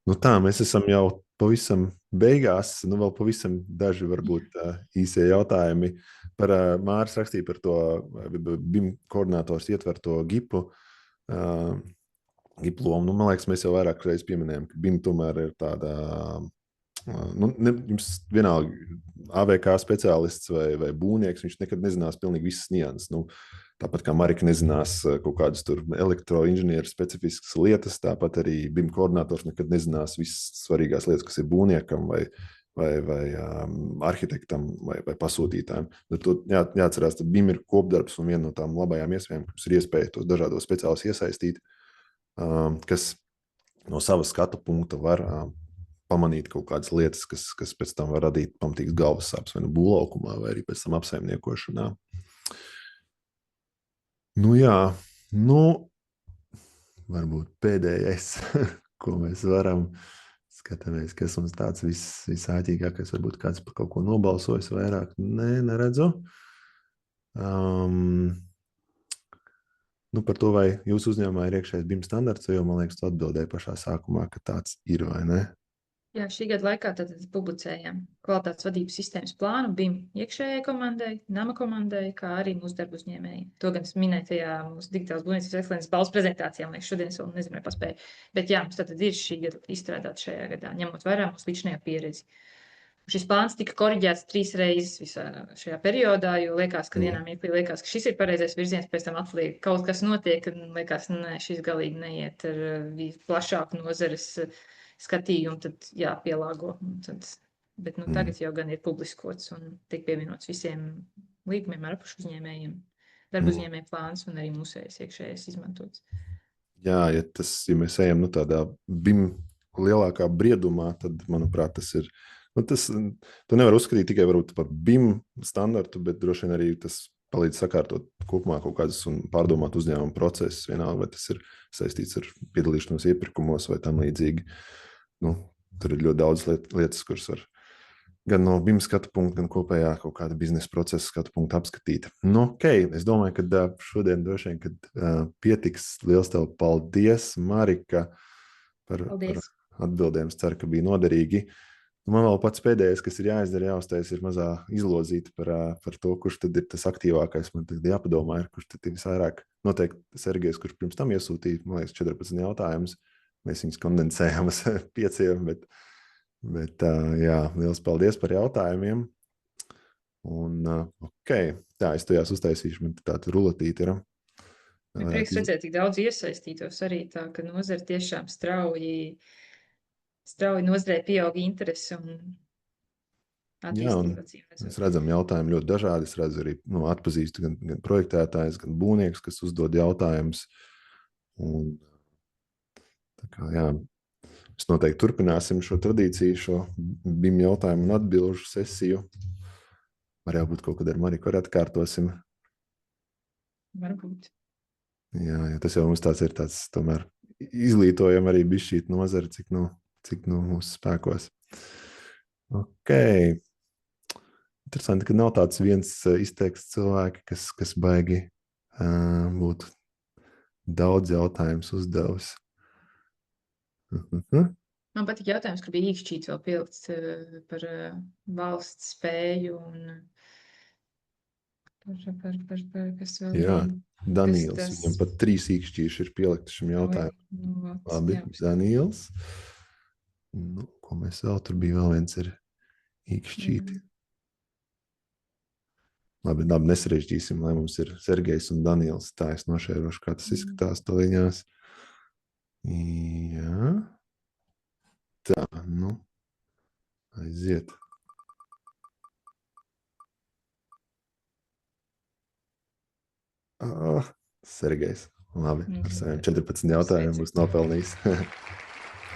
Nu tā, mēs esam jau pavisam beigās, nu vēl pavisam daži varbūt īsie jautājumi. Māris rakstīja par to BIM koordinators ietverto GIPu. Giplomu. Nu, man liekas, mēs jau vairāk reizes pieminējām, ka BIM tomēr ir tāda, jums vienalga AVK speciālists vai būvnieks, viņš nekad nezinās pilnīgi visas nianses. Nu, tāpat kā Marika nezinās kaut kādas tur elektroinženieru specifiskas lietas, tāpat arī BIM koordinators nekad nezinās visas svarīgās lietas, kas ir būvniekam vai arhitektam vai pasūtītājiem. To jāatcerās, ka BIM ir kopdarbs un viena no tām labajām iespējām, ka mums ir iespēja tos dažādos speciālistus iesaistīt, kas no sava skatu punkta var pamanīt kaut kādas lietas, kas pēc tam var radīt pamatīgas galvas sāpes vai nu būvlaukumā, vai arī pēc tam apsaimniekošanā. Nu jā, varbūt pēdējais, ko mēs varam, skatāmies, kas mums tāds visāķīgākais, varbūt kāds par kaut ko nobalsojas vairāk. Nē, neredzu. Nu, par to, vai jūsu uzņēmumā ir iekšējais BIM standarts, jo, man liekas, tu atbildēji pašā sākumā, ka tāds ir, vai ne? Jā, šī gada laikā tad publicējām kvalitātes vadības sistēmas plānu BIM iekšējai komandai, nama komandai, kā arī mūsu darbu uzņēmējiem. To gan es minēju tajā mūsu digitālas būvniecības ekscelences balvas prezentācijā, man liekas, šodien es vēl nezinu, vai paspēju. Bet jā, mums tad ir šī gada izstrādāt šajā gadā, ņemot vērā mūsu līdzinājā pieredzi. Šis plāns tika koriģēts 3 reizes visā šajā periodā, jo liekas, ka vienā mirklī liekas, ka šis ir pareizais virziens, pēc tam atliek kaut kas notiek, un liekas, nē, šis galīgi neiet ar plašāku nozares skatījumu, tad jāpielāgo. Bet tagad jau gan ir publiskots un tiek pievienots visiem līgumiem ar apašu uzņēmējiem. Darba uzņēmēju plāns un arī mūsējais iekšējais izmantots. Jā, ja mēs ejam tādā BIM lielākā briedumā, tad, manuprāt, tas ir. Tu nevar uzskatīt tikai par BIM standartu, bet droši vien arī tas palīdz sakārtot kopumā kaut kādas un pārdomāt uzņēmumu procesus, vienalga, vai tas ir saistīts ar piedalīšanos iepirkumos vai tam līdzīgi. Nu, tur ir ļoti daudz lietas, kuras var gan no BIM skatu punkta, gan kopējā kaut kāda biznesa procesa skatu punkta apskatīt. Nu, ok, es domāju, ka šodien droši vien, kad pietiks. Liels tev paldies, Marika, par atbildēm. Es ceru, ka bija noderīgi. Man vēl pats pēdējais, kas ir jāizdara, jāuztais, ir mazā izlozīta par to, kurš tad ir tas aktīvākais. Man tad jāpadomā, kurš tad ir visvairāk. Noteikti Sergejs, kurš pirms tam iesūtīja, man liekas, 14 jautājumus. Mēs viņus kondensējam uz 5, bet jā, liels paldies par jautājumiem. Un, ok, tā, es tajās uztaisīšu, man tāda rulatīte ir. Prieks redzēt, tik daudz iesaistītos arī tā, ka nozara tiešām strauji nozarē pieauga interesi un attīstība. Mēs redzam jautājumu ļoti dažādi. Es redzu arī atpazīstu gan projektētājs, gan būvnieks, kas uzdod jautājumus. Un, tā kā, jā, mēs noteikti turpināsim šo tradīciju, šo BIM jautājumu un atbilžu sesiju. Var jābūt kaut kad ar Mariku arī atkārtosim. Varbūt. Jā, tas jau mums tāds ir tāds, tomēr izglītojam arī bišķīt nozari, cik mūsu spēkos. Ok. Interesanti, ka nav tāds viens izteikts cilvēki, kas baigi būtu daudz jautājums uzdevis. Man patīk jautājums, kur bija īkšķīts vēl pielikts par valsts spēju un par kas vēl Jā, bija. Daniels. Tas- Viņam pat 3 īkšķīši ir pielikti šim jautājumam. Nu, Labi, jā. Daniels. Nu, ko mēs vēl? Tur bija vēl viens ar īkšķīti. Labi, nesarežģīsim, lai mums ir Sergejs un Daniels. Tā es nošērošu, kā tas izskatās taliņās. Jā. Tā, nu. Aiziet. Sergejs. Labi, ar saviem 14 jautājumiem būs nopelnījis.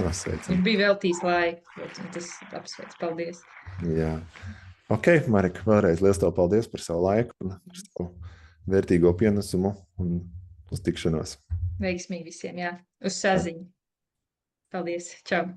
Apsveicam. Viņš bija veltījis laiku, un tas apsveic. Paldies. Jā. Ok, Marika, vēlreiz liels tev paldies par savu laiku un par savu vērtīgo pienesumu un uz tikšanos. Veiksmīgi visiem, jā. Uz saziņu. Paldies. Čau.